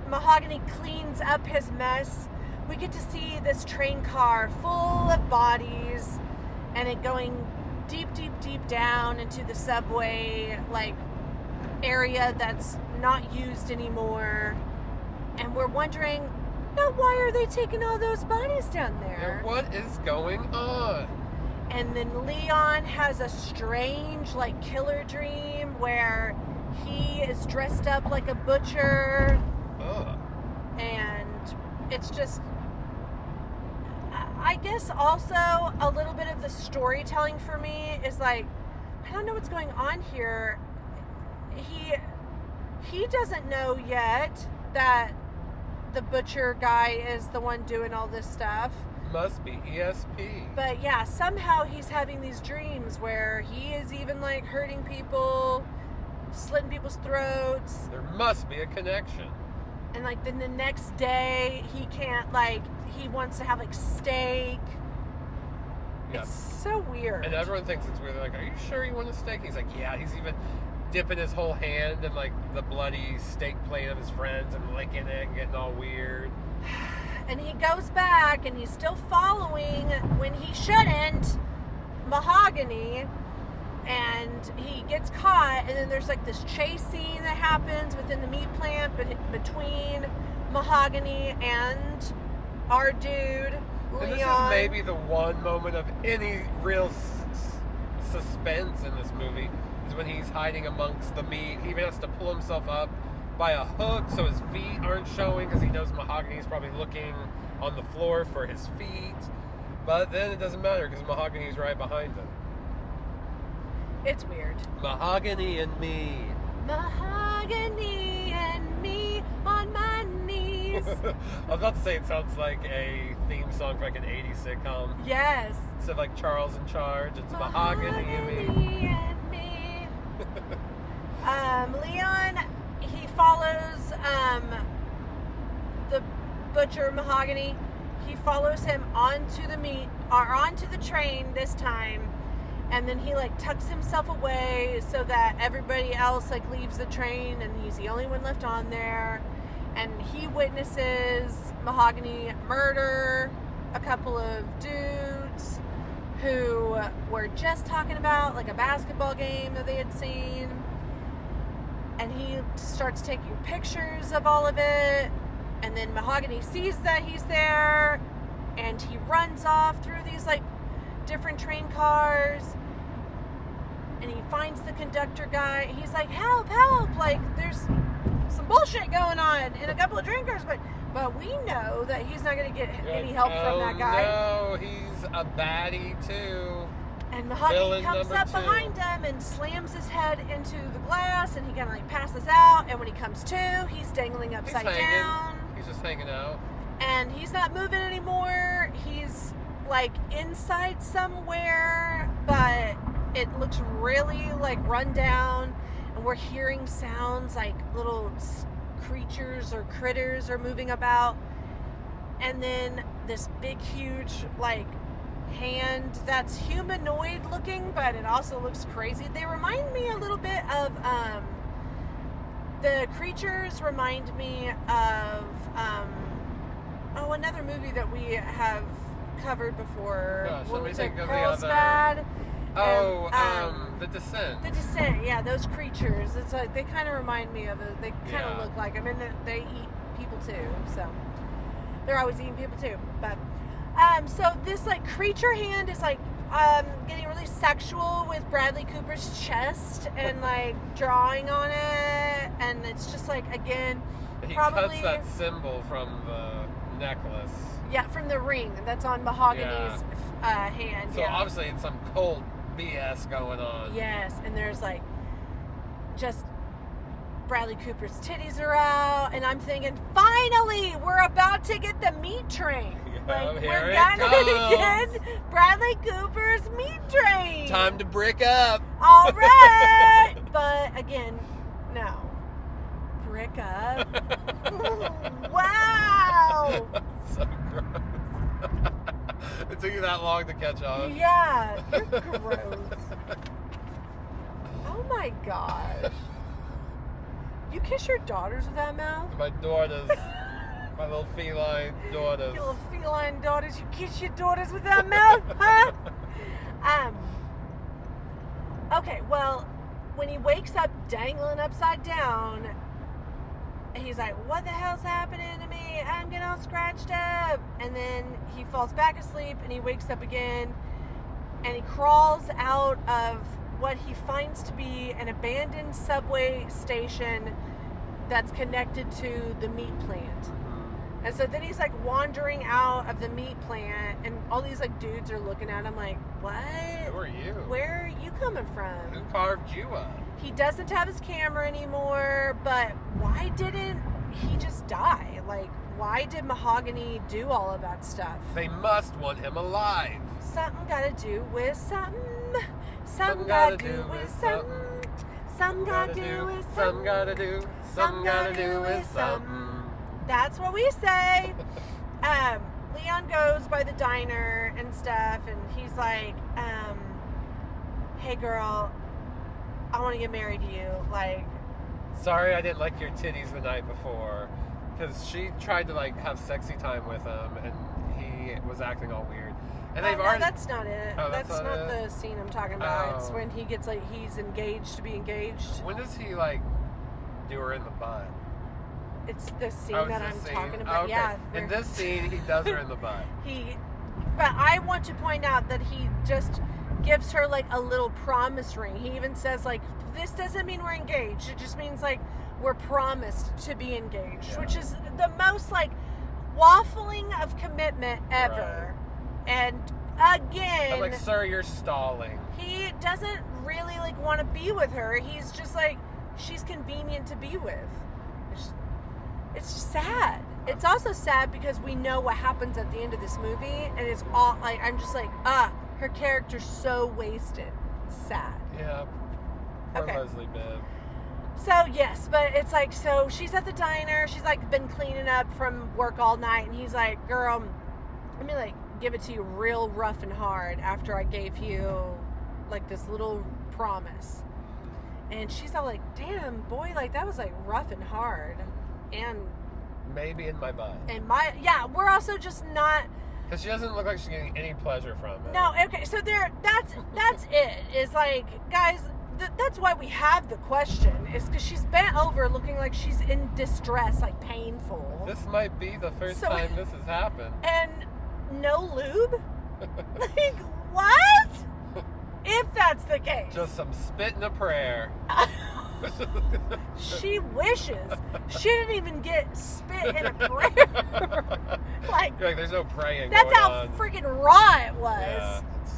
Mahogany cleans up his mess, we get to see this train car full of bodies, and it going deep, deep, deep down into the subway, like, area that's not used anymore. And we're wondering, now why are they taking all those bodies down there? Yeah, what is going on? And then Leon has a strange, like, killer dream where he is dressed up like a butcher. Ugh. And it's just, I guess also a little bit of the storytelling for me is like, I don't know what's going on here. He doesn't know yet that the butcher guy is the one doing all this stuff. Must be ESP. But yeah, somehow he's having these dreams where he is even, like, hurting people, slitting people's throats. There must be a connection. And, like, then the next day, he can't, like, he wants to have, like, steak. Yeah. It's so weird. And everyone thinks it's weird. They're like, are you sure you want a steak? He's like, yeah. He's even dipping his whole hand in, like, the bloody steak plate of his friends and licking it and getting all weird. And he goes back, and he's still following, when he shouldn't, Mahogany. And he gets caught, and then there's, like, this chase scene that happens within the meat plant between Mahogany and our dude, Leon. And this is maybe the one moment of any real suspense in this movie, is when he's hiding amongst the meat. He even has to pull himself up by a hook so his feet aren't showing, because he knows Mahogany's probably looking on the floor for his feet. But then it doesn't matter, because Mahogany's right behind him. It's weird. Mahogany and me. Mahogany and me on my knees. I was about to say it sounds like a theme song for like an 80s sitcom. Yes. Instead of like Charles in Charge, it's Mahogany and me. And me. Leon, he follows the butcher Mahogany. He follows him onto the train this time. And then he, like, tucks himself away so that everybody else, like, leaves the train, and he's the only one left on there. And he witnesses Mahogany murder a couple of dudes who were just talking about, like, a basketball game that they had seen. And he starts taking pictures of all of it. And then Mahogany sees that he's there, and he runs off through these, like, different train cars, and he finds the conductor guy. He's like, help, like, there's some bullshit going on and a couple of drinkers, but we know that he's not going to get any help from that guy. No, he's a baddie too. And Mahogany Villain comes number up 2. behind him and slams his head into the glass, and he kind of, like, passes out, and when he comes to, he's dangling upside down. He's just hanging out. And he's not moving anymore. He's like inside somewhere, but it looks really like run down, and we're hearing sounds like little creatures or critters are moving about, and then this big huge like hand that's humanoid looking, but it also looks crazy. They remind me a little bit of the creatures remind me of another movie that we have covered before. Gosh, What let me was think it? of the Carlsbad. The Descent. The Descent, yeah, those creatures. It's like they kind of remind me of it. They kind of Yeah. look like. I mean, they eat people too, so they're always eating people too. But so this like creature hand is like getting really sexual with Bradley Cooper's chest and like drawing on it, and it's just like again, He probably cuts that symbol from the necklace. yeah, from the ring that's on Mahogany's hand. So yeah. obviously it's some cult BS going on. Yes, and there's like just Bradley Cooper's titties are out, and I'm thinking, finally, we're about to get the meat train. Like here we're it gonna comes. get Bradley Cooper's meat train. Time to brick up. All right, but again, no. Brick up. Wow. So gross. It took you that long to catch on. Yeah, you're gross. Oh my gosh. You kiss your daughters with that mouth? My daughters, my little feline daughters. Your little feline daughters, you kiss your daughters with that mouth, huh? Okay, well, when he wakes up dangling upside down, he's like, what the hell's happening to me? I'm getting all scratched up. And then he falls back asleep and he wakes up again and he crawls out of what he finds to be an abandoned subway station that's connected to the meat plant. And so then he's like wandering out of the meat plant, and all these like dudes are looking at him like, what? Who are you? Where are you coming from? Who carved you up? He doesn't have his camera anymore, but why didn't he just die? Like, why did Mahogany do all of that stuff? They must want him alive. Something gotta do with something. Something gotta do with something. Something gotta do with Some something. gotta do. Some gotta do with something. That's what we say. Leon goes by the diner and stuff, and he's like, hey girl, I want to get married to you. Like, Sorry I didn't like your titties the night before. Because she tried to like have sexy time with him and he was acting all weird. And they've no, already... that's not it. Oh, that's that's not not the scene I'm talking about. It's Oh. when he gets like, he's engaged to be engaged. When does he like do her in the butt? It's the scene Oh, it's that this I'm scene? talking Oh, about. okay. Yeah. In where- this scene, he does her in the butt. But I want to point out that he just gives her like a little promise ring. He even says like, this doesn't mean we're engaged. It just means like we're promised to be engaged, Yeah. which is the most like waffling of commitment ever. And again, I'm like, sir, you're stalling. he doesn't really like want to be with her. He's just like, she's convenient to be with. It's sad. It's also sad because we know what happens at the end of this movie, and it's all like, I'm just like, her character's so wasted. It's sad. Yeah. Poor Okay. Leslie Bibb. So yes, but it's like, so she's at the diner. She's like been cleaning up from work all night, and he's like, girl, let me like give it to you real rough and hard after I gave you like this little promise. And she's all like, damn, boy, like that was like rough and hard. And Maybe in my butt. we're also just not. Because she doesn't look like she's getting any pleasure from it. No, okay, so that's it. Is like, guys, that's why we have the question. Is because she's bent over, looking like she's in distress, like painful. This might be the first So- time this has happened. And no lube. Like what? If that's the case, Just some spit and a prayer. she wishes she didn't even get spit in a prayer. Like You're like, there's no praying that's going how on. freaking raw it was. Yeah, it's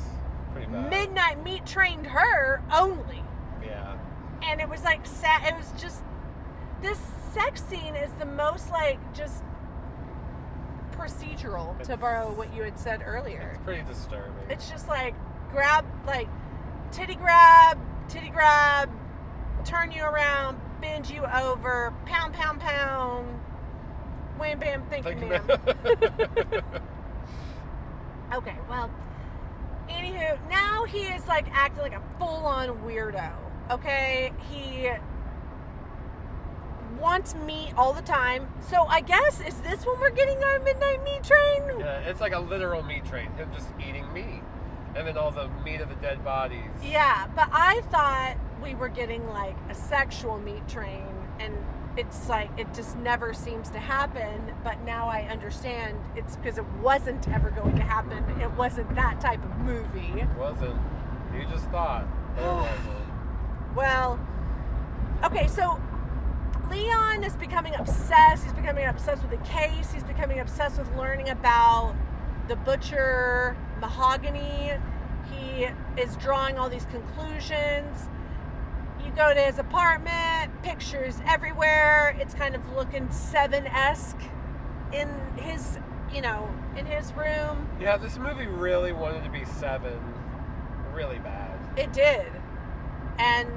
pretty bad. Midnight Meat trained her only. Yeah. And it was like sad. It was just, this sex scene is the most like just procedural, to borrow what you had said earlier. It's pretty disturbing. It's just like titty grab, turn you around, bend you over, pound, wham, bam, thank you, ma'am. Okay, well, anywho, now he is like acting like a full-on weirdo. Okay, he wants meat all the time. So I guess, is this when we're getting our midnight meat train? Yeah, it's like a literal meat train. Him just eating meat. And then all the meat of the dead bodies. Yeah, but I thought we were getting like a sexual meat train, and it's like it just never seems to happen. But now I understand it's because it wasn't ever going to happen. It wasn't that type of movie. It wasn't. You just thought. It wasn't. Well, okay, so Leon is becoming obsessed. He's becoming obsessed with the case. He's becoming obsessed with learning about the butcher, Mahogany. He is drawing all these conclusions. You go to his apartment, pictures everywhere. It's kind of looking Seven-esque in his, in his room. Yeah, this movie really wanted to be Seven. Really bad. It did. And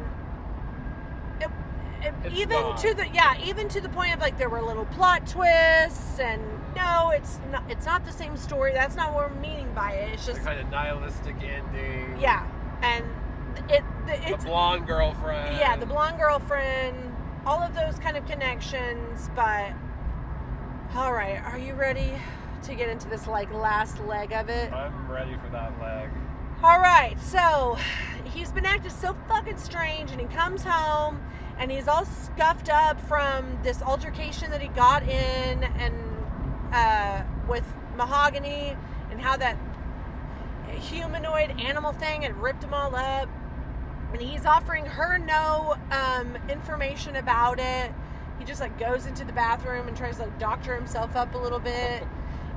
even to the point of like there were little plot twists, and no, it's not the same story. That's not what we're meaning by it. It's just a kind of nihilistic ending. Yeah, and it's the blonde girlfriend. Yeah, the blonde girlfriend. All of those kind of connections. But all right, are you ready to get into this like last leg of it? I'm ready for that leg. All right, so he's been acting so fucking strange, and he comes home. And he's all scuffed up from this altercation that he got in, and with Mahogany, and how that humanoid animal thing had ripped him all up. And he's offering her no information about it. He just like goes into the bathroom and tries to like doctor himself up a little bit.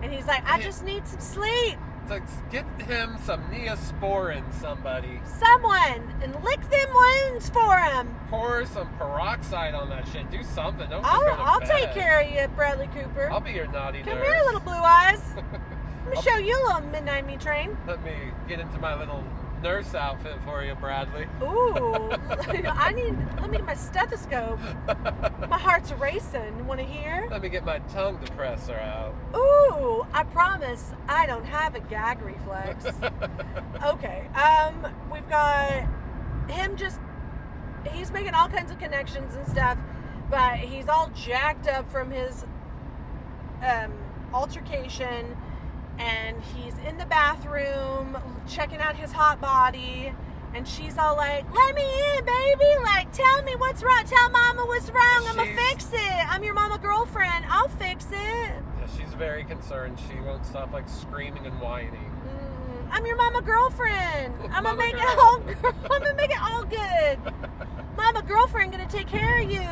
And he's like, I just need some sleep. It's like, get him some Neosporin, somebody. Someone, and lick them wounds for him. Pour some peroxide on that shit. Do something. Don't I'll take care of you, Bradley Cooper. I'll be your naughty nurse. Come here, little blue eyes. Let me show you a little midnight meat train. Let me get into my little nurse outfit for you, Bradley. Ooh, let me get my stethoscope. My heart's racing. Want to hear? Let me get my tongue depressor out. Ooh, I promise I don't have a gag reflex. Okay, we've got him he's making all kinds of connections and stuff, but he's all jacked up from his altercation. And he's in the bathroom checking out his hot body, and she's all like, let me in, baby, like, tell me what's wrong, tell mama what's wrong, I'm gonna fix it, I'm your mama girlfriend, I'll fix it. Yeah, she's very concerned. She won't stop like screaming and whining. I'm your mama girlfriend, I'm gonna make it all good. Mama girlfriend gonna take care of you.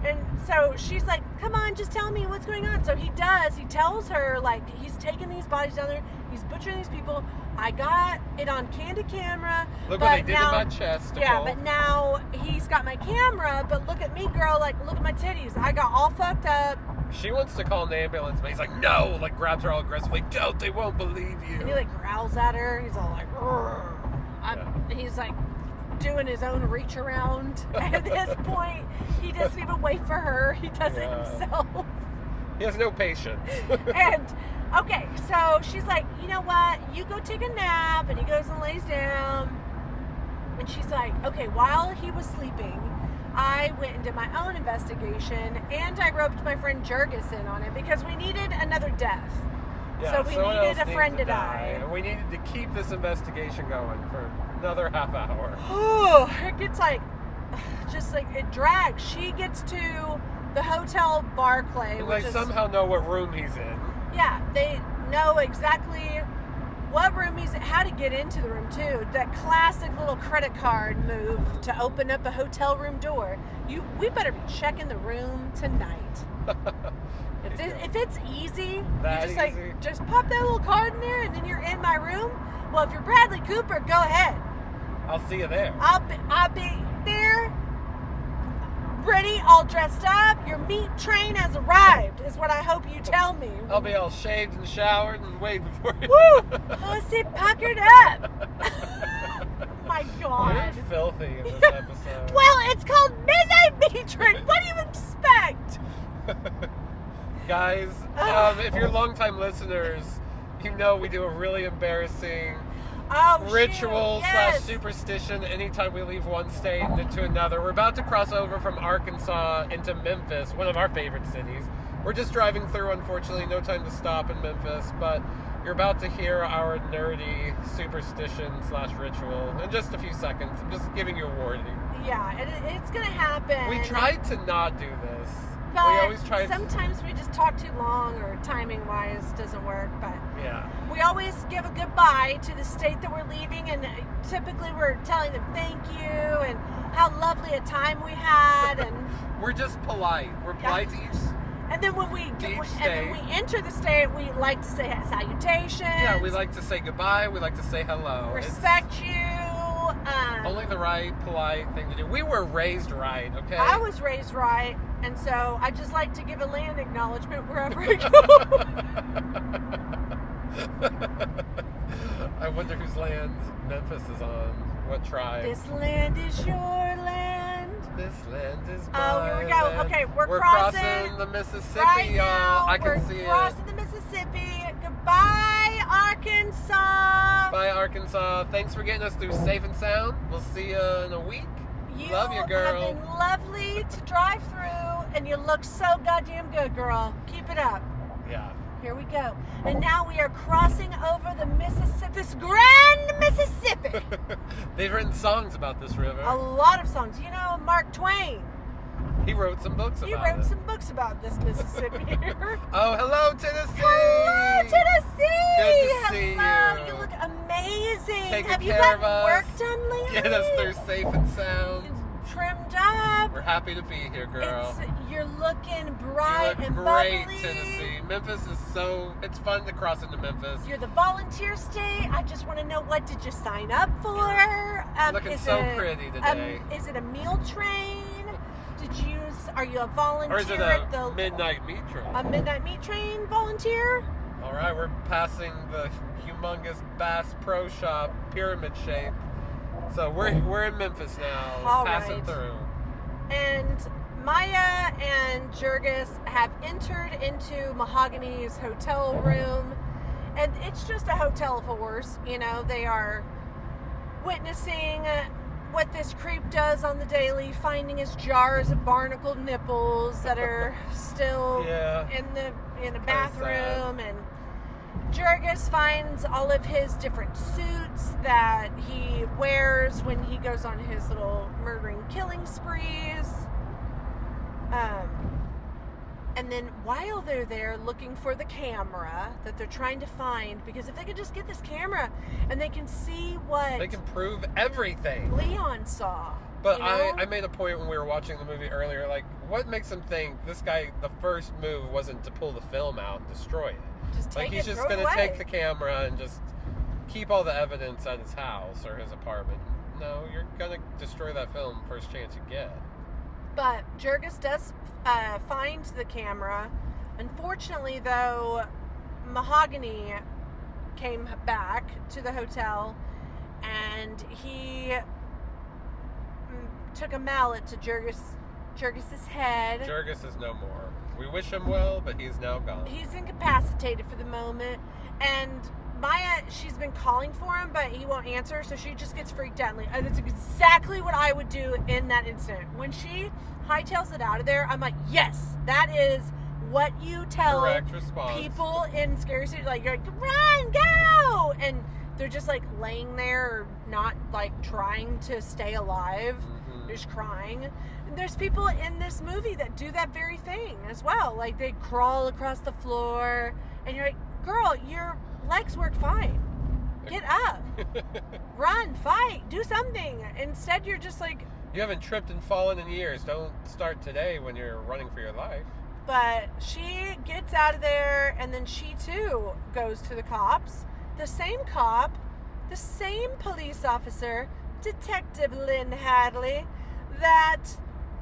And so she's like, come on, just tell me what's going on. So he does. He tells her, like, he's taking these bodies down there. He's butchering these people. I got it on candid camera. Look what they did to my chest. Yeah, but now he's got my camera. But look at me, girl. Like, look at my titties. I got all fucked up. She wants to call an ambulance, but he's like, no. Like, grabs her all aggressively. Don't. They won't believe you. And he, like, growls at her. He's all like, he's like, doing his own reach around. At this point, he doesn't even wait for her. He does it himself. He has no patience. And okay, so she's like, you know what? You go take a nap. And he goes and lays down. And she's like, okay, while he was sleeping, I went and did my own investigation, and I roped my friend Jurgis in on it because we needed another death. Yeah, so we needed a friend to die. And we needed to keep this investigation going for another half hour. Oh, it gets like, just like, it drags. She gets to the Hotel Barclay. And they somehow know what room he's in. Yeah, they know exactly what room he's in, how to get into the room too. That classic little credit card move to open up a hotel room door. We better be checking the room tonight. If it's easy, just pop that little card in there and then you're in my room. Well, if you're Bradley Cooper, go ahead. I'll see you there. I'll be there Brittany, all dressed up. Your meat train has arrived, is what I hope you tell me. I'll be all shaved and showered and waiting for you. Woo! Pussy puckered up. Oh my God. You're filthy in this episode. Well, it's called Midnight Meat Train. What do you expect? Guys, if you're longtime listeners, you know we do a really embarrassing ritual / superstition anytime we leave one state into another. We're about to cross over from Arkansas into Memphis, one of our favorite cities. We're just driving through, unfortunately, no time to stop in Memphis, but you're about to hear our nerdy superstition / ritual in just a few seconds. I'm just giving you a warning. Yeah, it's gonna happen. We tried to not do this. But we always try. Sometimes we just talk too long, or timing-wise doesn't work. But yeah, we always give a goodbye to the state that we're leaving, and typically we're telling them thank you and how lovely a time we had, and we're just polite. We're polite to each. And then when we enter the state, we like to say salutations. Yeah, we like to say goodbye. We like to say hello. Respect you. Only the right, polite thing to do. We were raised right, okay? I was raised right, and so I just like to give a land acknowledgement wherever I go. I wonder whose land Memphis is on. What tribe? This land is your land. This land is my Oh, here we go. land. Okay, we're crossing the Mississippi, right y'all. now. I can see We're it. crossing the Mississippi. Goodbye, Arkansas. Bye, Arkansas. Thanks for getting us through safe and sound. We'll see you in a week. Love you, girl. Have been lovely to drive through, and you look so goddamn good, girl. Keep it up. Yeah. Here we go. And now we are crossing over the Mississippi, this grand Mississippi. They've written songs about this river. A lot of songs. You know, Mark Twain. He wrote some books about it. He wrote some books about this Mississippi here. Oh, hello, Tennessee. Hello, Tennessee. Good to see Hello. you. You look amazing. Taking Have you care gotten of us. work done lately? Get us through safe and sound. Trimmed up. We're happy to be here, girl. You're looking You bright look and great, bubbly. Tennessee. Memphis is it's fun to cross into Memphis. You're the volunteer state. I just want to know, what did you sign up for? Looking so pretty today. Is it a meal train? Are you a volunteer Or is it at the a midnight meat train? a midnight meat train volunteer? All right, we're passing the humongous Bass Pro Shop pyramid shape. So we're in Memphis now, All passing right. through. And Maya and Jurgis have entered into Mahogany's hotel room, and it's just a hotel of horrors. You know, they are witnessing what this creep does on the daily, finding his jars of barnacled nipples that are still in a bathroom, and Jurgis finds all of his different suits that he wears when he goes on his little murdering, killing sprees. And then while they're there looking for the camera that they're trying to find, because if they could just get this camera and they can see what They can prove everything. Leon saw. But you know? I made a point when we were watching the movie earlier, like, what makes him think this guy, the first move wasn't to pull the film out and destroy it? Just take Like, he's it, just throw it going to away. take the camera and just keep all the evidence at his house or his apartment. No, you're going to destroy that film first chance you get. But Jurgis does find the camera. Unfortunately, though, Mahogany came back to the hotel, and he took a mallet to Jurgis's head. Jurgis is no more. We wish him well, but he's now gone. He's incapacitated for the moment, and Maya, she's been calling for him, but he won't answer, so she just gets freaked out. Like, that's exactly what I would do in that instant. When she hightails it out of there, I'm like, yes, that is what you tell Correct response. people in scary situations. Like, you're like, run, go! And they're just, like, laying there, not, like, trying to stay alive. Mm-hmm. They're just crying. And there's people in this movie that do that very thing as well. Like, they crawl across the floor, and you're like, girl, your legs work fine. Get up. Run, fight, do something. Instead, you're just like... You haven't tripped and fallen in years. Don't start today when you're running for your life. But she gets out of there, and then she, too, goes to the cops. The same cop, the same police officer, Detective Lynn Hadley, that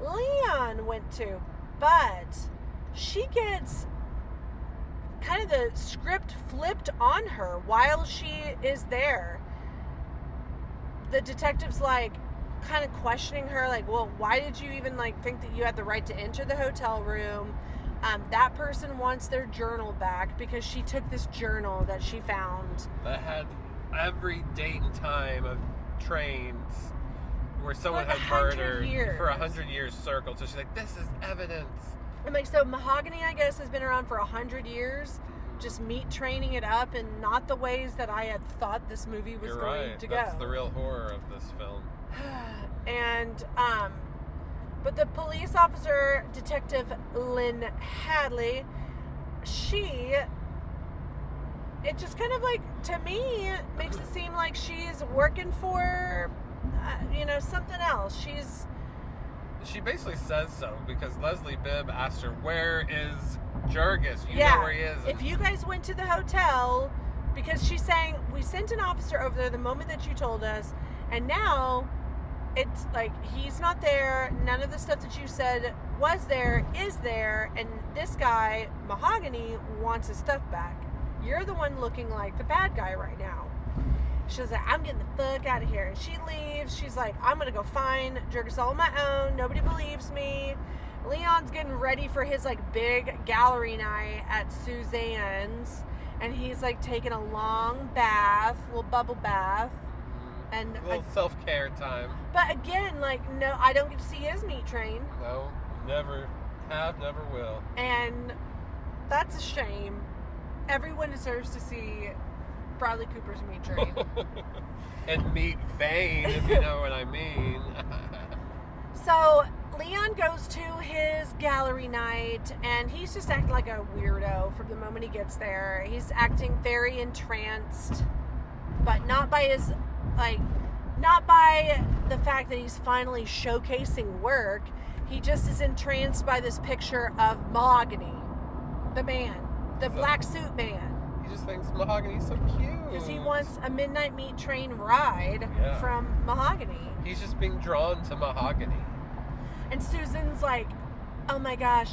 Leon went to. But she gets kind of the script flipped on her while she is there. The detective's like kind of questioning her, like, well, why did you even like think that you had the right to enter the hotel room? That person wants their journal back because she took this journal that she found that had every date and time of trains where someone like had murdered for 100 years circled. So she's like, this is evidence. I'm like, so mahogany, I guess, has been around for 100 years, just meat training it up, and not the ways that I had thought this movie was going to go. That's the real horror of this film. And but the police officer, Detective Lynn Hadley, it just kind of like, to me, makes it seem like she's working for, something else. She basically says so because Leslie Bibb asked her, where is Jurgis? You know where he is. If you guys went to the hotel, because she's saying, we sent an officer over there the moment that you told us, and now it's like, he's not there. None of the stuff that you said was there is there. And this guy, Mahogany, wants his stuff back. You're the one looking like the bad guy right now. She's like, I'm getting the fuck out of here. And she leaves. She's like, I'm going to go find Jurgis all on my own. Nobody believes me. Leon's getting ready for his like big gallery night at Suzanne's. And he's like taking a long bath, little bubble bath. And a little self-care time. But again, like, no, I don't get to see his meat train. No, never have, never will. And that's a shame. Everyone deserves to see Bradley Cooper's meat train. And meat vein, if you know what I mean. So Leon goes to his gallery night, and he's just acting like a weirdo from the moment he gets there. He's acting very entranced, but not by the fact that he's finally showcasing work. He just is entranced by this picture of Mahogany, the man, the black suit man. He just thinks Mahogany's so cute. Because he wants a midnight meat train ride from Mahogany. He's just being drawn to Mahogany. And Susan's like, oh my gosh,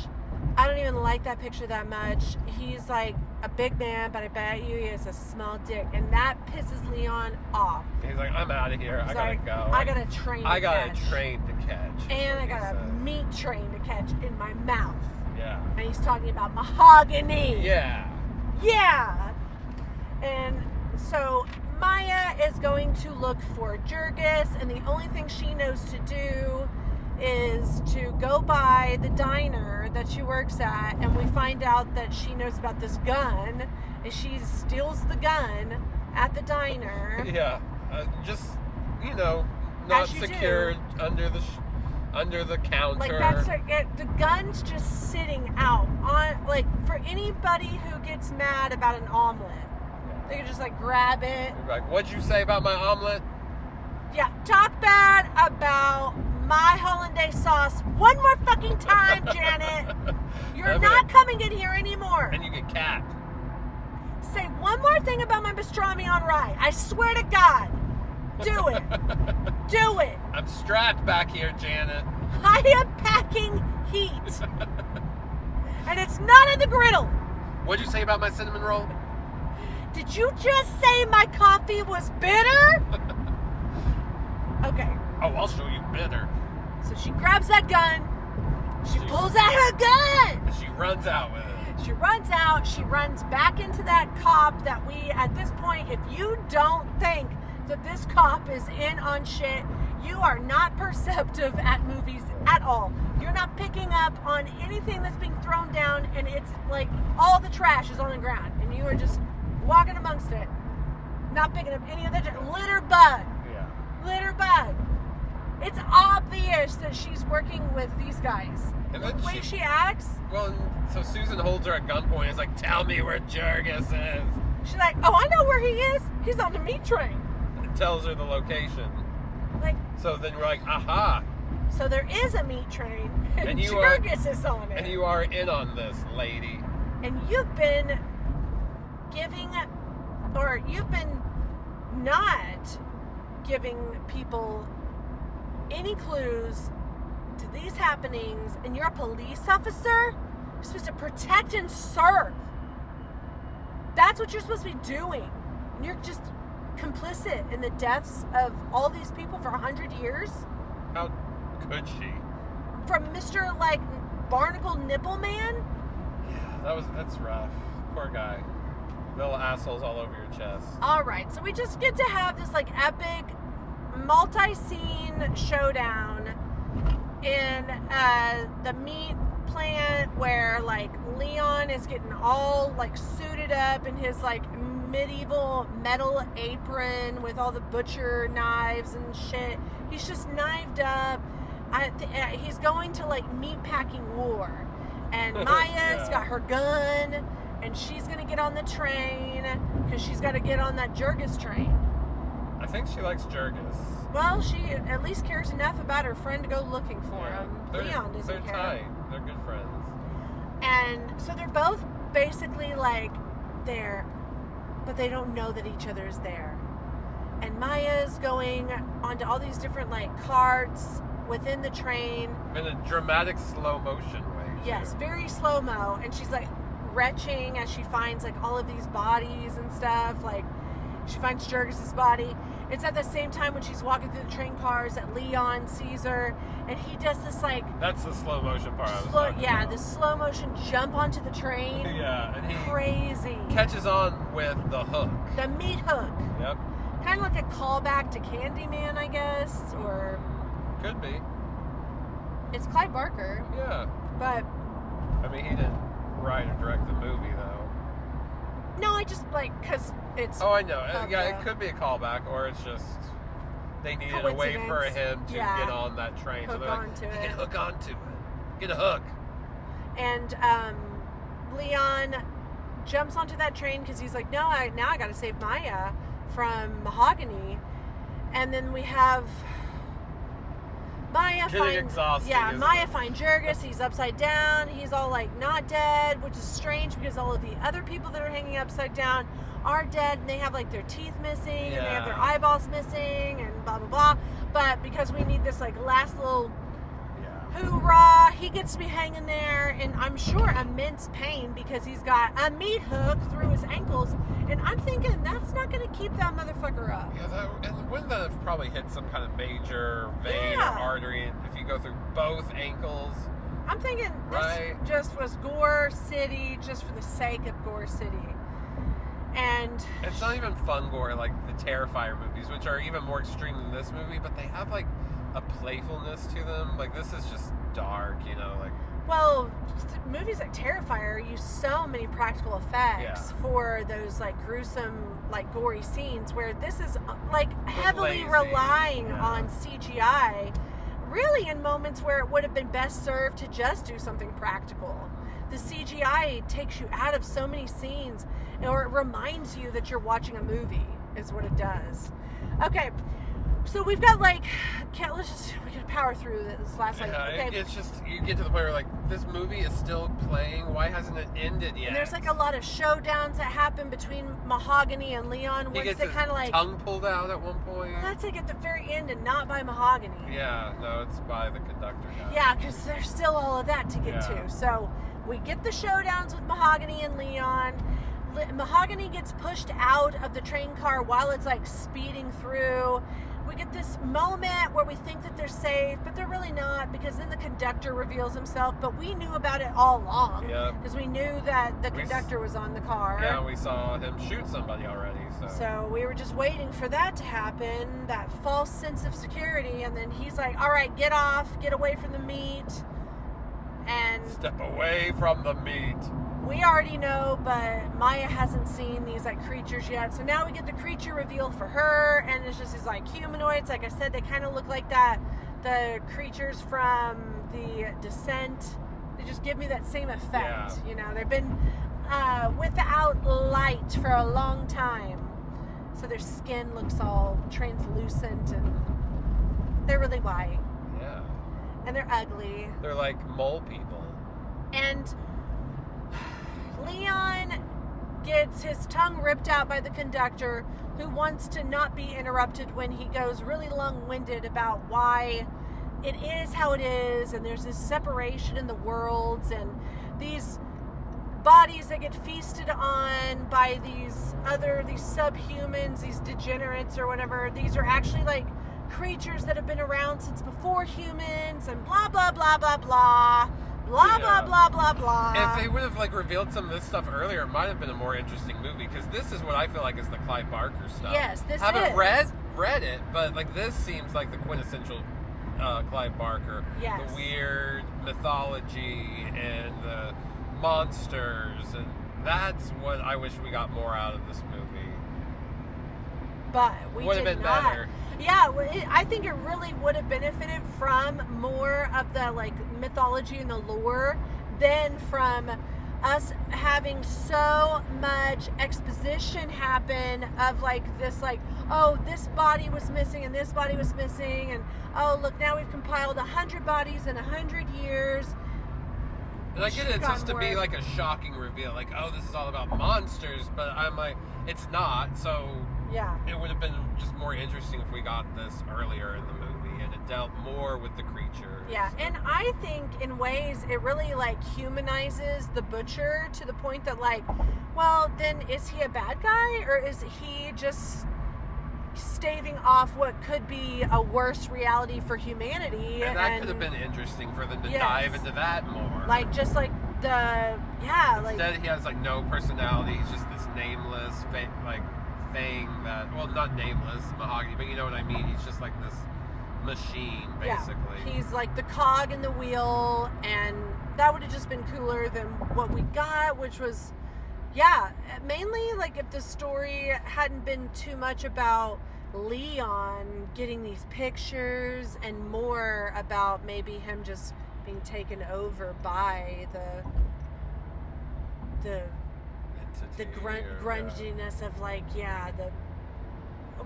I don't even like that picture that much. He's like a big man, but I bet you he has a small dick. And that pisses Leon off. He's like, I'm out of here. I gotta go. I got a train to catch. I got a train to catch. And I got a meat train to catch in my mouth. Yeah. And he's talking about Mahogany. Yeah. Yeah. And so Maya is going to look for Jurgis, and the only thing she knows to do is to go by the diner that she works at, and we find out that she knows about this gun, and she steals the gun at the diner. Yeah. Just, not secured under the counter. Like, that's the gun's just sitting out on, like, for anybody who gets mad about an omelet, they can just like grab it. You're like, what'd you say about my omelet? Yeah, talk bad about my hollandaise sauce one more fucking time, Janet. You're not coming in here anymore. And you get capped. Say one more thing about my pastrami on rye. I swear to God. Do it. Do it. I'm strapped back here, Janet. I am packing heat. And it's not in the griddle. What'd you say about my cinnamon roll? Did you just say my coffee was bitter? Okay. Oh, I'll show you bitter. So she grabs that gun. She pulls out her gun. She runs out with it. She runs out. She runs back into that cop that at this point, if you don't think that this cop is in on shit, you are not perceptive at movies at all. You're not picking up on anything that's being thrown down, and it's like all the trash is on the ground, and you are just walking amongst it, not picking up any of the litter bug. Yeah. Litter bug. It's obvious that she's working with these guys. And the then way she acts. Well, so Susan holds her at gunpoint and is like, tell me where Jurgis is. She's like, oh, I know where he is. He's on the meat train. It tells her the location. Like. So then we're like, aha. So there is a meat train, and Jurgis is on it. And you are in on this, lady. And you've been not giving people any clues to these happenings, and you're a police officer, you're supposed to protect and serve. That's what you're supposed to be doing. And you're just complicit in the deaths of all these people for 100 years. How could she? From Mr. like Barnacle Nipple Man. Yeah, that's rough. Poor guy. Little assholes all over your chest. All right, so we just get to have this like epic, multi-scene showdown in the meat plant where like Leon is getting all like suited up in his like medieval metal apron with all the butcher knives and shit. He's just knifed up. He's going to like meat packing war, and Maya's got her gun, and she's gonna get on the train because she's got to get on that Jurgis train. I think she likes Jurgis. Well, she at least cares enough about her friend to go looking for him. Leon doesn't care. They're tight. They're good friends. And so they're both basically like there, but they don't know that each other is there. And Maya's going onto all these different like carts within the train. In a dramatic slow motion way. Yes, very slow-mo. And she's like retching as she finds like all of these bodies and stuff. Like she finds Jurgis's body. It's at the same time when she's walking through the train cars that Leon sees her, and he does this like... That's the slow motion part I was talking about. This slow motion jump onto the train. Yeah, and he crazy. Catches on with the hook. The meat hook. Yep. Kind of like a callback to Candyman, I guess, or... Could be. It's Clive Barker. Yeah. But... I mean, he didn't write or direct the movie, though. No, I just like, because it's... Oh, I know. Yeah, it could be a callback, or it's just they needed a way for him to get on that train. Hook so they're onto like, it. Get hook onto it. Get a hook. And Leon jumps onto that train because he's like, no, now I got to save Maya from Mahogany. And then we have... Maya finds Jurgis. He's upside down. He's all like not dead, which is strange because all of the other people that are hanging upside down are dead, and they have like their teeth missing and they have their eyeballs missing and blah blah blah. But because we need this like last little hoorah, he gets to be hanging there in, I'm sure, immense pain because he's got a meat hook through his ankles, and I'm thinking that's not going to keep that motherfucker up. Yeah, and wouldn't that have probably hit some kind of major vein or artery if you go through both ankles? I'm thinking this just was Gore City just for the sake of Gore City. And it's not even fun gore like the Terrifier movies, which are even more extreme than this movie, but they have like a playfulness to them. Like this is just dark, you know, like... Well, movies like Terrifier use so many practical effects for those like gruesome, like gory scenes, where this is like heavily relying on CGI, really in moments where it would have been best served to just do something practical. The CGI takes you out of so many scenes, or it reminds you that you're watching a movie, is what it does. Okay. So we've got like, we can power through this last one. Okay. It's just, you get to the point where like, this movie is still playing. Why hasn't it ended yet? And there's like a lot of showdowns that happen between Mahogany and Leon. He gets his tongue pulled out at one point. Well, that's like at the very end and not by Mahogany. Yeah, no, it's by the conductor guy. Yeah, because there's still all of that to get to. So we get the showdowns with Mahogany and Leon. Mahogany gets pushed out of the train car while it's like speeding through. We get this moment where we think that they're safe, but they're really not, because then the conductor reveals himself, but we knew about it all along. Because we knew that the conductor was on the car. Yeah, we saw him shoot somebody already. So we were just waiting for that to happen, that false sense of security, and then he's like, all right, get off, get away from the meat. And step away from the meat. We already know, but Maya hasn't seen these like creatures yet. So now we get the creature reveal for her, and it's just these like humanoids. Like I said, they kind of look like the creatures from The Descent. They just give me that same effect. You know, they've been without light for a long time, so their skin looks all translucent, and they're really white. Yeah. And they're ugly. They're like mole people. And Leon gets his tongue ripped out by the conductor, who wants to not be interrupted when he goes really long-winded about why it is how it is, and there's this separation in the worlds, and these bodies that get feasted on by these subhumans, these degenerates or whatever. These are actually like creatures that have been around since before humans, and blah blah blah blah blah blah blah blah blah blah. If they would have like revealed some of this stuff earlier, it might have been a more interesting movie, because this is what I feel like is the Clive Barker stuff. Yes, this I haven't is. read it, but like this seems like the quintessential Clive Barker. Yes. The weird mythology and the monsters, and that's what I wish we got more out of this movie. But we would have did been not. better. Yeah, I think it really would have benefited from more of the like mythology and the lore than from us having so much exposition happen of like this, like, oh, this body was missing and this body was missing, and oh, look, now we've compiled 100 bodies in 100 years. And I get it, it's supposed to be like a shocking reveal, like, oh, this is all about monsters, but I'm like, it's not, so yeah, it would have been just more interesting if we got this earlier in the movie, and it dealt more with the creatures. Yeah, and I think in ways it really like humanizes the butcher to the point that like, well, then is he a bad guy, or is he just staving off what could be a worse reality for humanity? And that could have been interesting for them to dive into that more. Like, just like Instead, he has like no personality. He's just this nameless thing that, well, not nameless, mahogany, but you know what I mean. He's just like this machine, basically. Yeah. He's like the cog in the wheel, and that would have just been cooler than what we got, which was, yeah, mainly like if the story hadn't been too much about Leon getting these pictures and more about maybe him just being taken over by the grunginess of like, the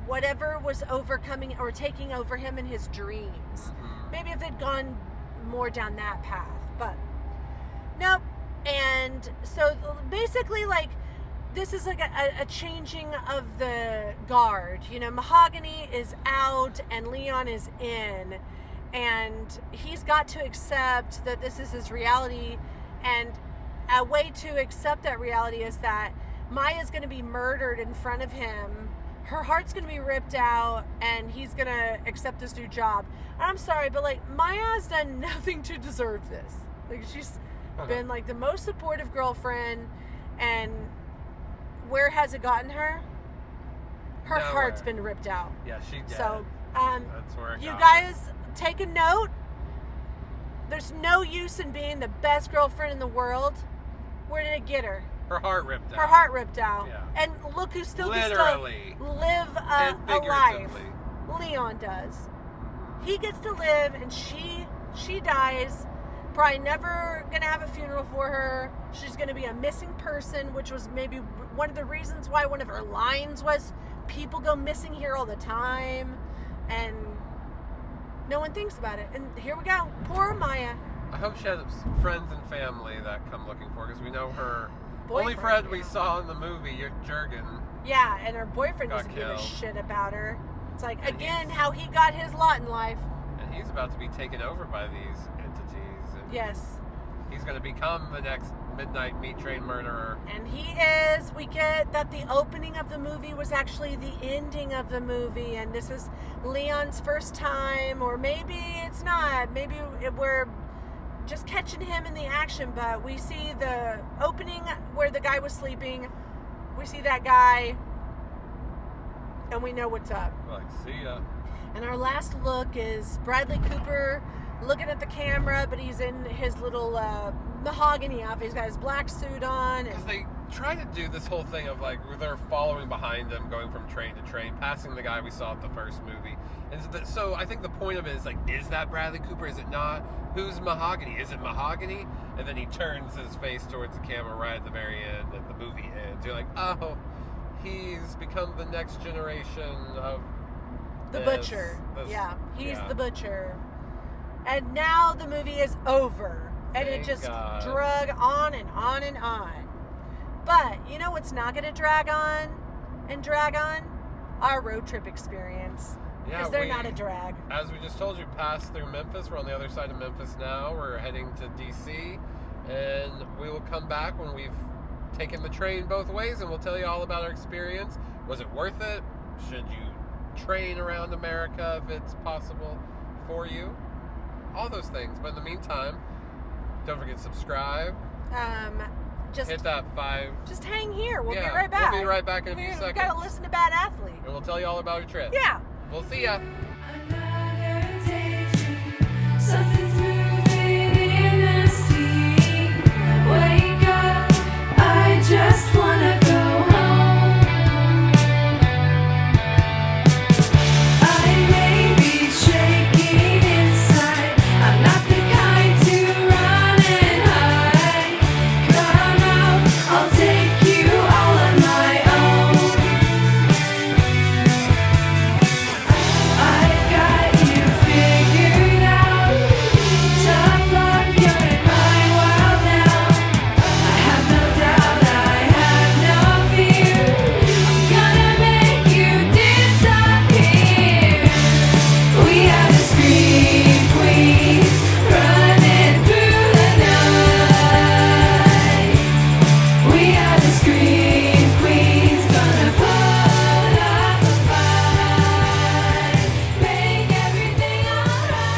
whatever was overcoming or taking over him in his dreams. Mm-hmm. Maybe if they'd gone more down that path, but nope. And so basically, like, this is like a changing of the guard. You know, Mahogany is out and Leon is in, and he's got to accept that this is his reality. And a way to accept that reality is that Maya's going to be murdered in front of him. Her heart's going to be ripped out, and he's going to accept this new job. And I'm sorry, but like, Maya's done nothing to deserve this. Like, she's been like the most supportive girlfriend, and where has it gotten her? Her heart's been ripped out. Yeah, she did. So, that's where you guys take a note. There's no use in being the best girlfriend in the world. Where did it get her? Her heart ripped out. Her heart ripped out. Yeah. And look who still literally gets to live a life. Leon does. He gets to live, and she dies. Probably never gonna have a funeral for her. She's gonna be a missing person, which was maybe one of the reasons why one of her lines was, people go missing here all the time, and no one thinks about it. And here we go. Poor Maya. I hope she has friends and family that come looking for her, because we know her only Boyfriend, friend we saw in the movie, Jurgen. Yeah, and her boyfriend got doesn't give a killed. shit about her. It's like, And again, how he got his lot in life. And he's about to be taken over by these entities. And Yes. he's going to become the next midnight meat train murderer. And he is. We get that the opening of the movie was actually the ending of the movie, and this is Leon's first time, or maybe it's not. Maybe we're just catching him in the action, but we see the opening where the guy was sleeping. We see that guy, and we know what's up. Like, see ya. And our last look is Bradley Cooper looking at the camera, but he's in his little mahogany outfit. He's got his black suit on. Because they try to do this whole thing of like, where they're following behind him, going from train to train, passing the guy we saw at the first movie. And so I think the point of it is like, is that Bradley Cooper? Is it not? Who's Mahogany? Is it Mahogany? And then he turns his face towards the camera right at the very end, and the movie ends. You're like, oh, he's become the next generation of The Butcher. He's the Butcher. And now the movie is over. And Thank it just God. drug on and on and on. But you know what's not going to drag on and drag on? Our road trip experience. Yeah, Because they're not a drag. As we just told you, passed through Memphis. We're on the other side of Memphis now. We're heading to D.C. And we will come back when we've taken the train both ways, and we'll tell you all about our experience. Was it worth it? Should you train around America if it's possible for you? All those things. But in the meantime, don't forget to subscribe. Just hit that 5. Just hang here. We'll be right back. We'll be right back in a few seconds. We've got to listen to Bad Athlete. And we'll tell you all about our trip. Yeah. We'll see ya. Another daydream, something's moving in the sea. Wake up, I just wanna go home. I may be shaking inside. I'm not the kind to run and hide. Come out, I'll take you all on my own. I've got you figured out. Tough luck, you're in my world now. I have no doubt, I have no fear. I'm gonna make you disappear. We are the scream queens, running through the night. We are the scream queens, gonna put up a fight, make everything alright.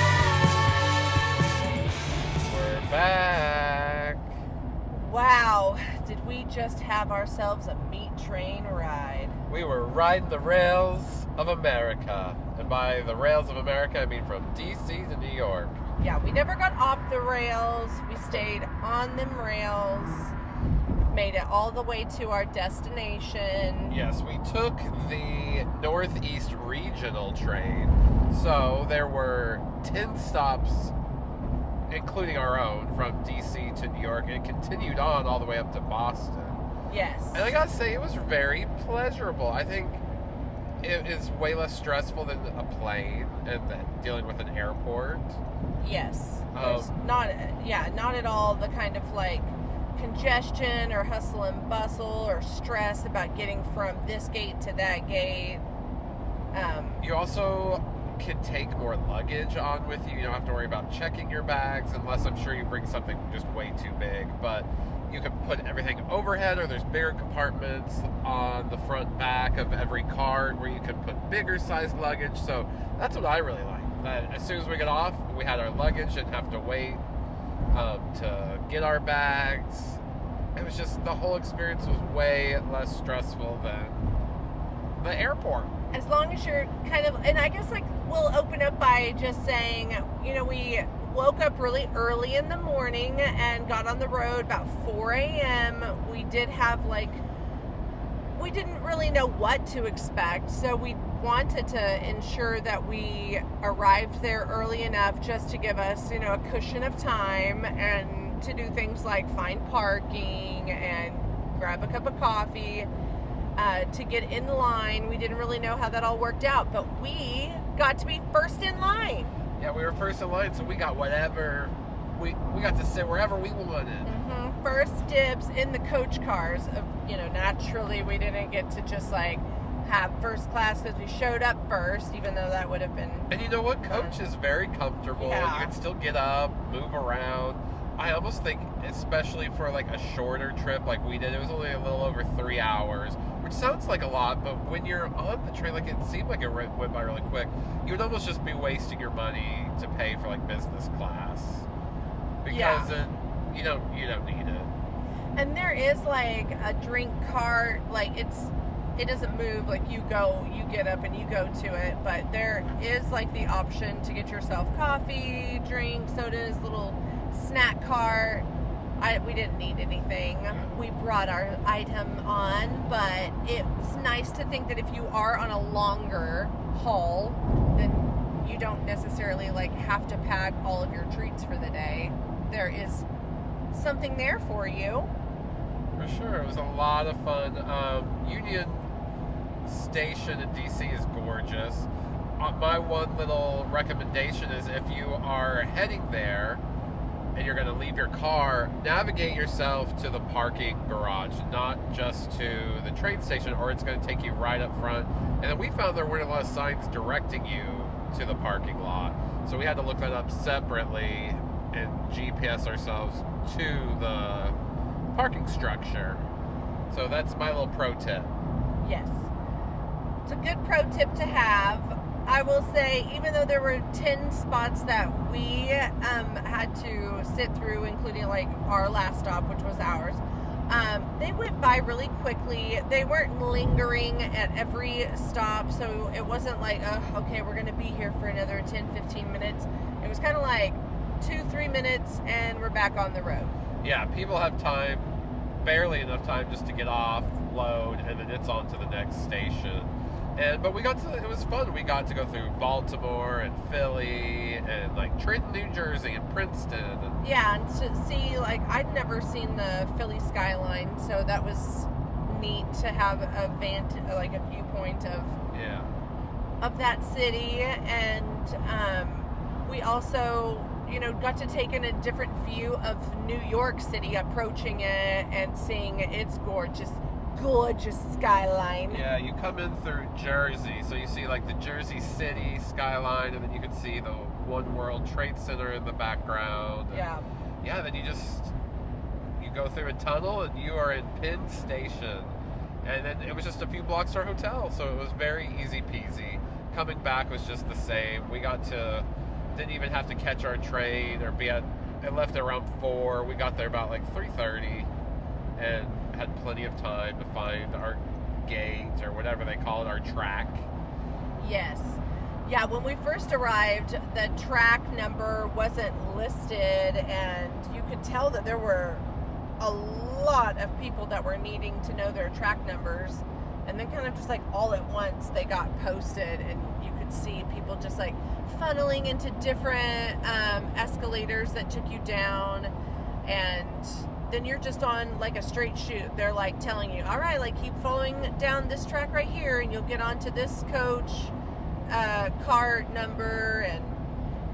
We're back. Wow. Did we just have ourselves a meat train ride? We were riding the rails of America. And by the rails of America, I mean from D.C. to New York. Yeah, we never got off the rails. We stayed on them rails. Made it all the way to our destination. Yes, we took the Northeast Regional train. So there were 10 stops, including our own, from D.C. to New York. And it continued on all the way up to Boston. Yes. And I gotta say, it was very pleasurable. I think it is way less stressful than a plane and than dealing with an airport. Yes. There's not at all the kind of like congestion or hustle and bustle or stress about getting from this gate to that gate. You also can take more luggage on with you. You don't have to worry about checking your bags unless I'm sure you bring something just way too big. But you can put everything overhead, or there's bigger compartments on the front and back of every cart where you can put bigger sized luggage. So that's what I really like. That as soon as we get off, we had our luggage, didn't have to wait to get our bags. It was just, the whole experience was way less stressful than the airport. As long as you're kind of, and I guess like we'll open up by just saying, you know, we woke up really early in the morning and got on the road about 4 a.m. We did have like, we didn't really know what to expect, so we wanted to ensure that we arrived there early enough just to give us, you know, a cushion of time and to do things like find parking and grab a cup of coffee. To get in line. We didn't really know how that all worked out, but we got to be first in line. Yeah, we were first in line, so we got whatever. We got to sit wherever we wanted. Mm-hmm. First dibs in the coach cars. You know, naturally we didn't get to just like have first class because we showed up first, even though that would have been. And you know what? Coach is very comfortable. Yeah. You can still get up, move around. I almost think, especially for like a shorter trip like we did, it was only a little over 3 hours, which sounds like a lot, but when you're on the train, like it seemed like it went by really quick. You would almost just be wasting your money to pay for like business class because you don't need it. And there is like a drink cart, like it doesn't move, like you get up and you go to it, but there is like the option to get yourself coffee, drink, sodas, little snack cart. We didn't need anything. We brought our item on, but it's nice to think that if you are on a longer haul, then you don't necessarily like have to pack all of your treats for the day. There is something there for you. For sure. It was a lot of fun. Union Station in DC is gorgeous. My one little recommendation is if you are heading there, and you're going to leave your car, navigate yourself to the parking garage, not just to the train station, or it's going to take you right up front. And then we found there weren't a lot of signs directing you to the parking lot. So we had to look that up separately and GPS ourselves to the parking structure. So that's my little pro tip. Yes. It's a good pro tip to have. I will say, even though there were 10 spots that we had to sit through, including like our last stop, which was ours, they went by really quickly. They weren't lingering at every stop, so it wasn't like, oh, okay, we're going to be here for another 10, 15 minutes. It was kind of like 2-3 minutes and we're back on the road. Yeah, people have time, barely enough time just to get off, load, and then it's on to the next station. But it was fun. We got to go through Baltimore and Philly and like Trenton, New Jersey and Princeton. Yeah, and to see, like, I'd never seen the Philly skyline, so that was neat to have a viewpoint of that city. And we also, got to take in a different view of New York City, approaching it and seeing its gorgeous skyline. Yeah, you come in through Jersey, so you see like the Jersey City skyline, and then you can see the One World Trade Center in the background. Yeah. Yeah, then you go through a tunnel and you are in Penn Station. And then it was just a few blocks to our hotel, so it was very easy peasy. Coming back was just the same. Didn't even have to catch our train or it left around 4. We got there about like 3:30 and had plenty of time to find our gate or whatever they call it, our track. Yes. Yeah, when we first arrived, the track number wasn't listed, and you could tell that there were a lot of people that were needing to know their track numbers. And then kind of just like all at once, they got posted, and you could see people just like funneling into different escalators that took you down. And then you're just on like a straight shoot. They're like telling you, all right, like keep following down this track right here and you'll get onto this coach cart number. And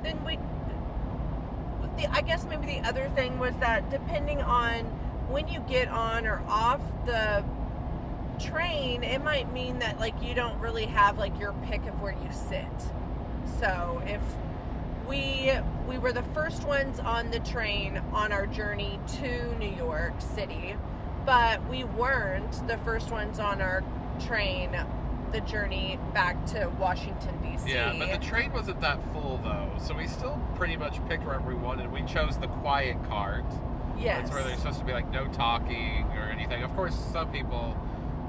then I guess maybe the other thing was that depending on when you get on or off the train, it might mean that like you don't really have like your pick of where you sit. So if we were the first ones on the train on our journey to New York City, but we weren't the first ones on our train the journey back to Washington, D.C. Yeah, but the train wasn't that full though, so we still pretty much picked wherever we wanted. We chose the quiet cart. Yes. That's where there's supposed to be like no talking or anything. Of course, some people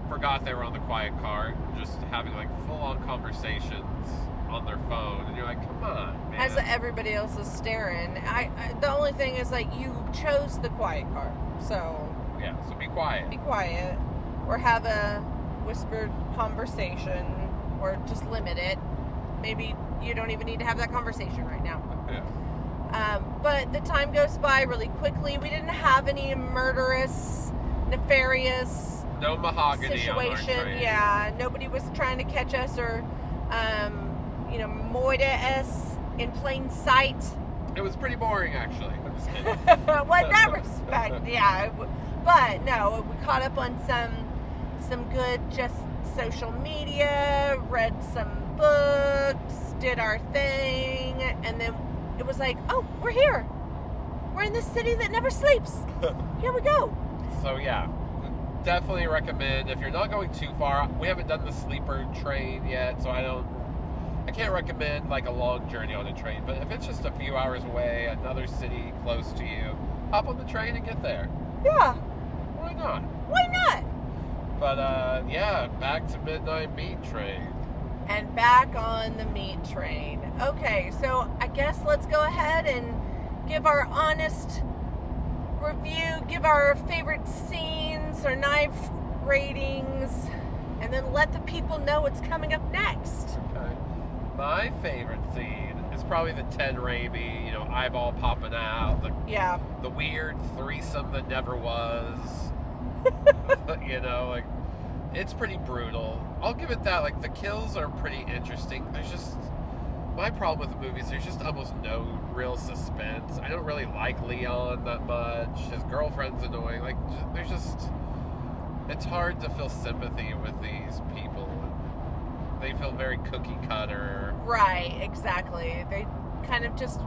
forgot they were on the quiet cart, just having like full-on conversations on their phone, and you're like, come on, man. As everybody else is staring. The only thing is, like, you chose the quiet cart, so... Yeah, so be quiet. Be quiet, or have a whispered conversation, or just limit it. Maybe you don't even need to have that conversation right now. Yeah. But the time goes by really quickly. We didn't have any murderous, nefarious... No mahogany situation. on our train. Yeah, nobody was trying to catch us or moida us in plain sight. It was pretty boring, actually. I'm just kidding. Well, in that respect, yeah. But no, we caught up on some good just social media, read some books, did our thing, and then it was like, oh, we're here. We're in this city that never sleeps. Here we go. So yeah, definitely recommend, if you're not going too far, we haven't done the sleeper train yet, so I can't recommend like a long journey on a train, but if it's just a few hours away, another city close to you, hop on the train and get there. Yeah. Why not? Why not? But yeah, back to Midnight Meat Train. And back on the meat train. Okay, so I guess let's go ahead and give our honest review, give our favorite scenes, our knife ratings, and then let the people know what's coming up next. Okay. My favorite scene is probably the Ted Raimi, eyeball popping out, the weird threesome that never was. Like, it's pretty brutal. I'll give it that. Like, the kills are pretty interesting. There's just my problem with the movies, there's just almost no real suspense. I don't really like Leon that much. His girlfriend's annoying. Like, there's just... It's hard to feel sympathy with these people. They feel very cookie cutter. Right, exactly. They kind of just...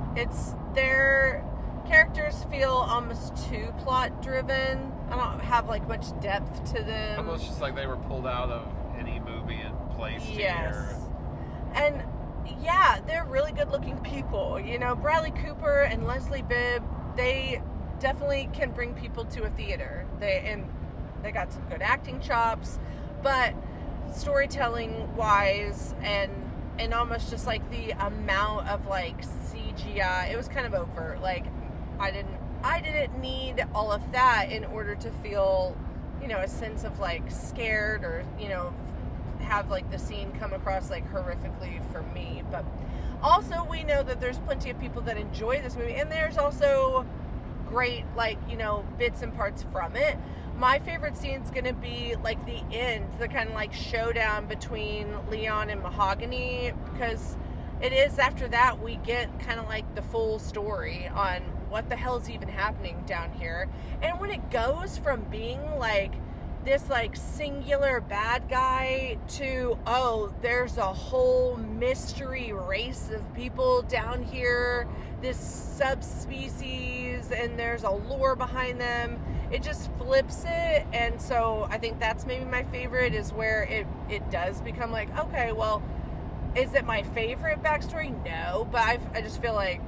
Their characters feel almost too plot driven. I don't have, like, much depth to them. Almost just like they were pulled out of any movie and placed Yes. here. And yeah, they're really good looking people. You know, Bradley Cooper and Leslie Bibb, they definitely can bring people to a theater. They got some good acting chops, but storytelling wise and almost just like the amount of like CGI, it was kind of overt. Like I didn't need all of that in order to feel, you know, a sense of like scared or, you know, have like the scene come across like horrifically for me. But also we know that there's plenty of people that enjoy this movie, and there's also great, like, you know, bits and parts from it. My favorite scene is going to be like the end, the kind of like showdown between Leon and Mahogany, because it is after that we get kind of like the full story on what the hell is even happening down here. And when it goes from being like this like singular bad guy to, oh, there's a whole mystery race of people down here, this subspecies, and there's a lore behind them, it just flips it. And so I think that's maybe my favorite, is where it does become like, okay, well, is it my favorite backstory? No, but I just feel like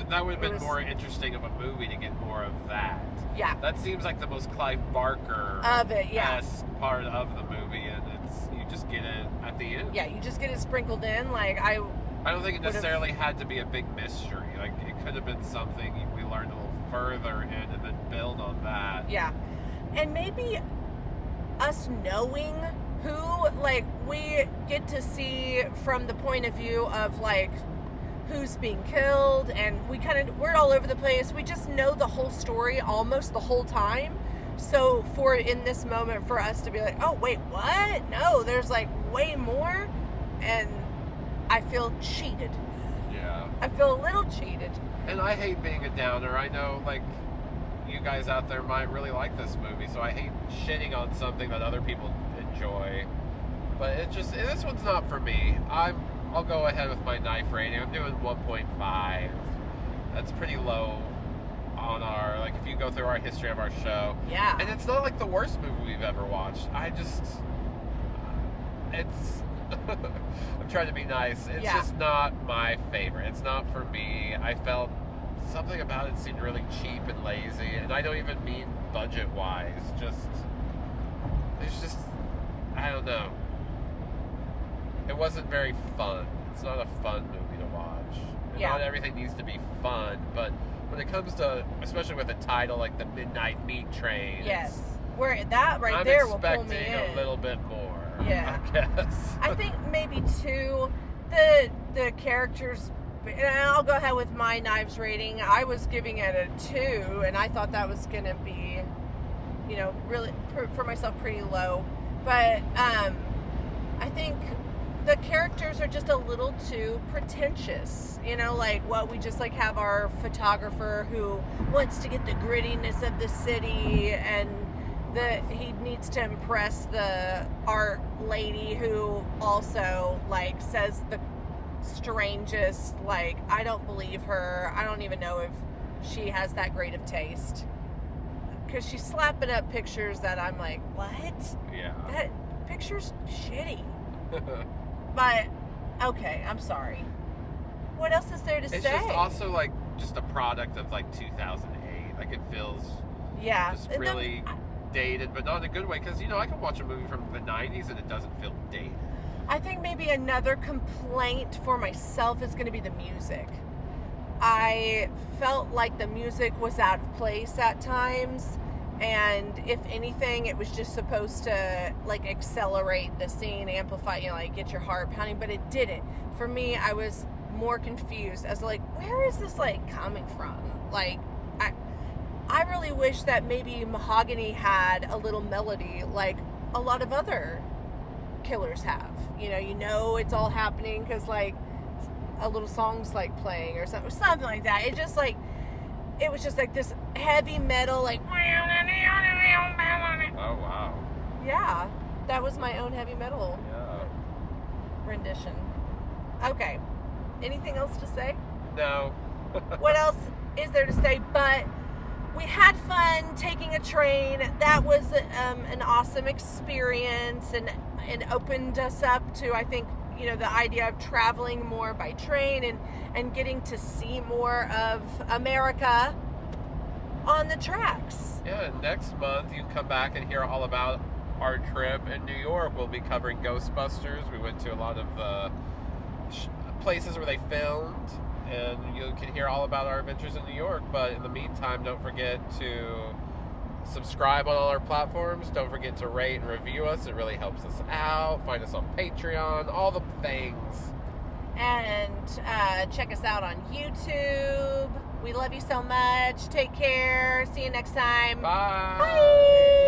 that would have been more interesting of a movie to get more of that. Yeah. That seems like the most Clive Barker Of it, yeah. part of the movie, and you just get it at the end. Yeah, you just get it sprinkled in. Like I don't think it necessarily had to be a big mystery. Like, it could have been something we learned a little further in and then build on that. Yeah. And maybe us knowing who, like, we get to see from the point of view of, like, who's being killed, and we're all over the place. We just know the whole story almost the whole time. So in this moment, for us to be like, oh, wait, what? No, there's, like, way more. And I feel cheated. Yeah. I feel a little cheated. And I hate being a downer. I know, like, you guys out there might really like this movie, so I hate shitting on something that other people enjoy. But this one's not for me. I'll go ahead with my knife rating. I'm doing 1.5. That's pretty low on our, like, if you go through our history of our show. Yeah. And it's not like the worst movie we've ever watched. I'm trying to be nice. It's just not my favorite. It's not for me. I felt something about it seemed really cheap and lazy, and I don't even mean budget-wise. I don't know. It wasn't very fun. It's not a fun movie to watch. And not everything needs to be fun, but when it comes to, especially with a title like The Midnight Meat Train, yes, where that right I'm there will pull me expecting in a little bit more. Yeah. I guess. I think maybe too, the characters, and I'll go ahead with my knives rating. I was giving it a 2, and I thought that was going to be, you know, really, for myself, pretty low. But I think the characters are just a little too pretentious. You know, like, well, we just, like, have our photographer who wants to get the grittiness of the city, and he needs to impress the art lady who also, like, says the strangest, like, I don't believe her. I don't even know if she has that great of taste. Because she's slapping up pictures that I'm like, what? Yeah. That picture's shitty. But, okay, I'm sorry. What else is there to say? It's just also, like, just a product of, like, 2008. Like, it feels just really dated, but not in a good way, because, you know, I can watch a movie from the 90s and it doesn't feel dated. I think maybe another complaint for myself is going to be the music. I felt like the music was out of place at times, and if anything, it was just supposed to, like, accelerate the scene, amplify, you know, like, get your heart pounding, but it didn't. For me, I was more confused as, like, where is this, like, coming from? Like, I really wish that maybe Mahogany had a little melody like a lot of other killers have. You know, it's all happening because, like, a little song's like playing or something like that. It was just like this heavy metal, like. Oh wow. Yeah, that was my own heavy metal Yeah. rendition. Okay, anything else to say? No. What else is there to say? But we had fun taking a train. That was an awesome experience, and opened us up to, I think, the idea of traveling more by train and getting to see more of America on the tracks. Yeah, and next month you can come back and hear all about our trip in New York. We'll be covering Ghostbusters. We went to a lot of places where they filmed, and you can hear all about our adventures in New York. But in the meantime, don't forget to subscribe on all our platforms. Don't forget to rate and review us. It really helps us out. Find us on Patreon, all the things. And check us out on YouTube. We love you so much. Take care. See you next time. Bye. Bye.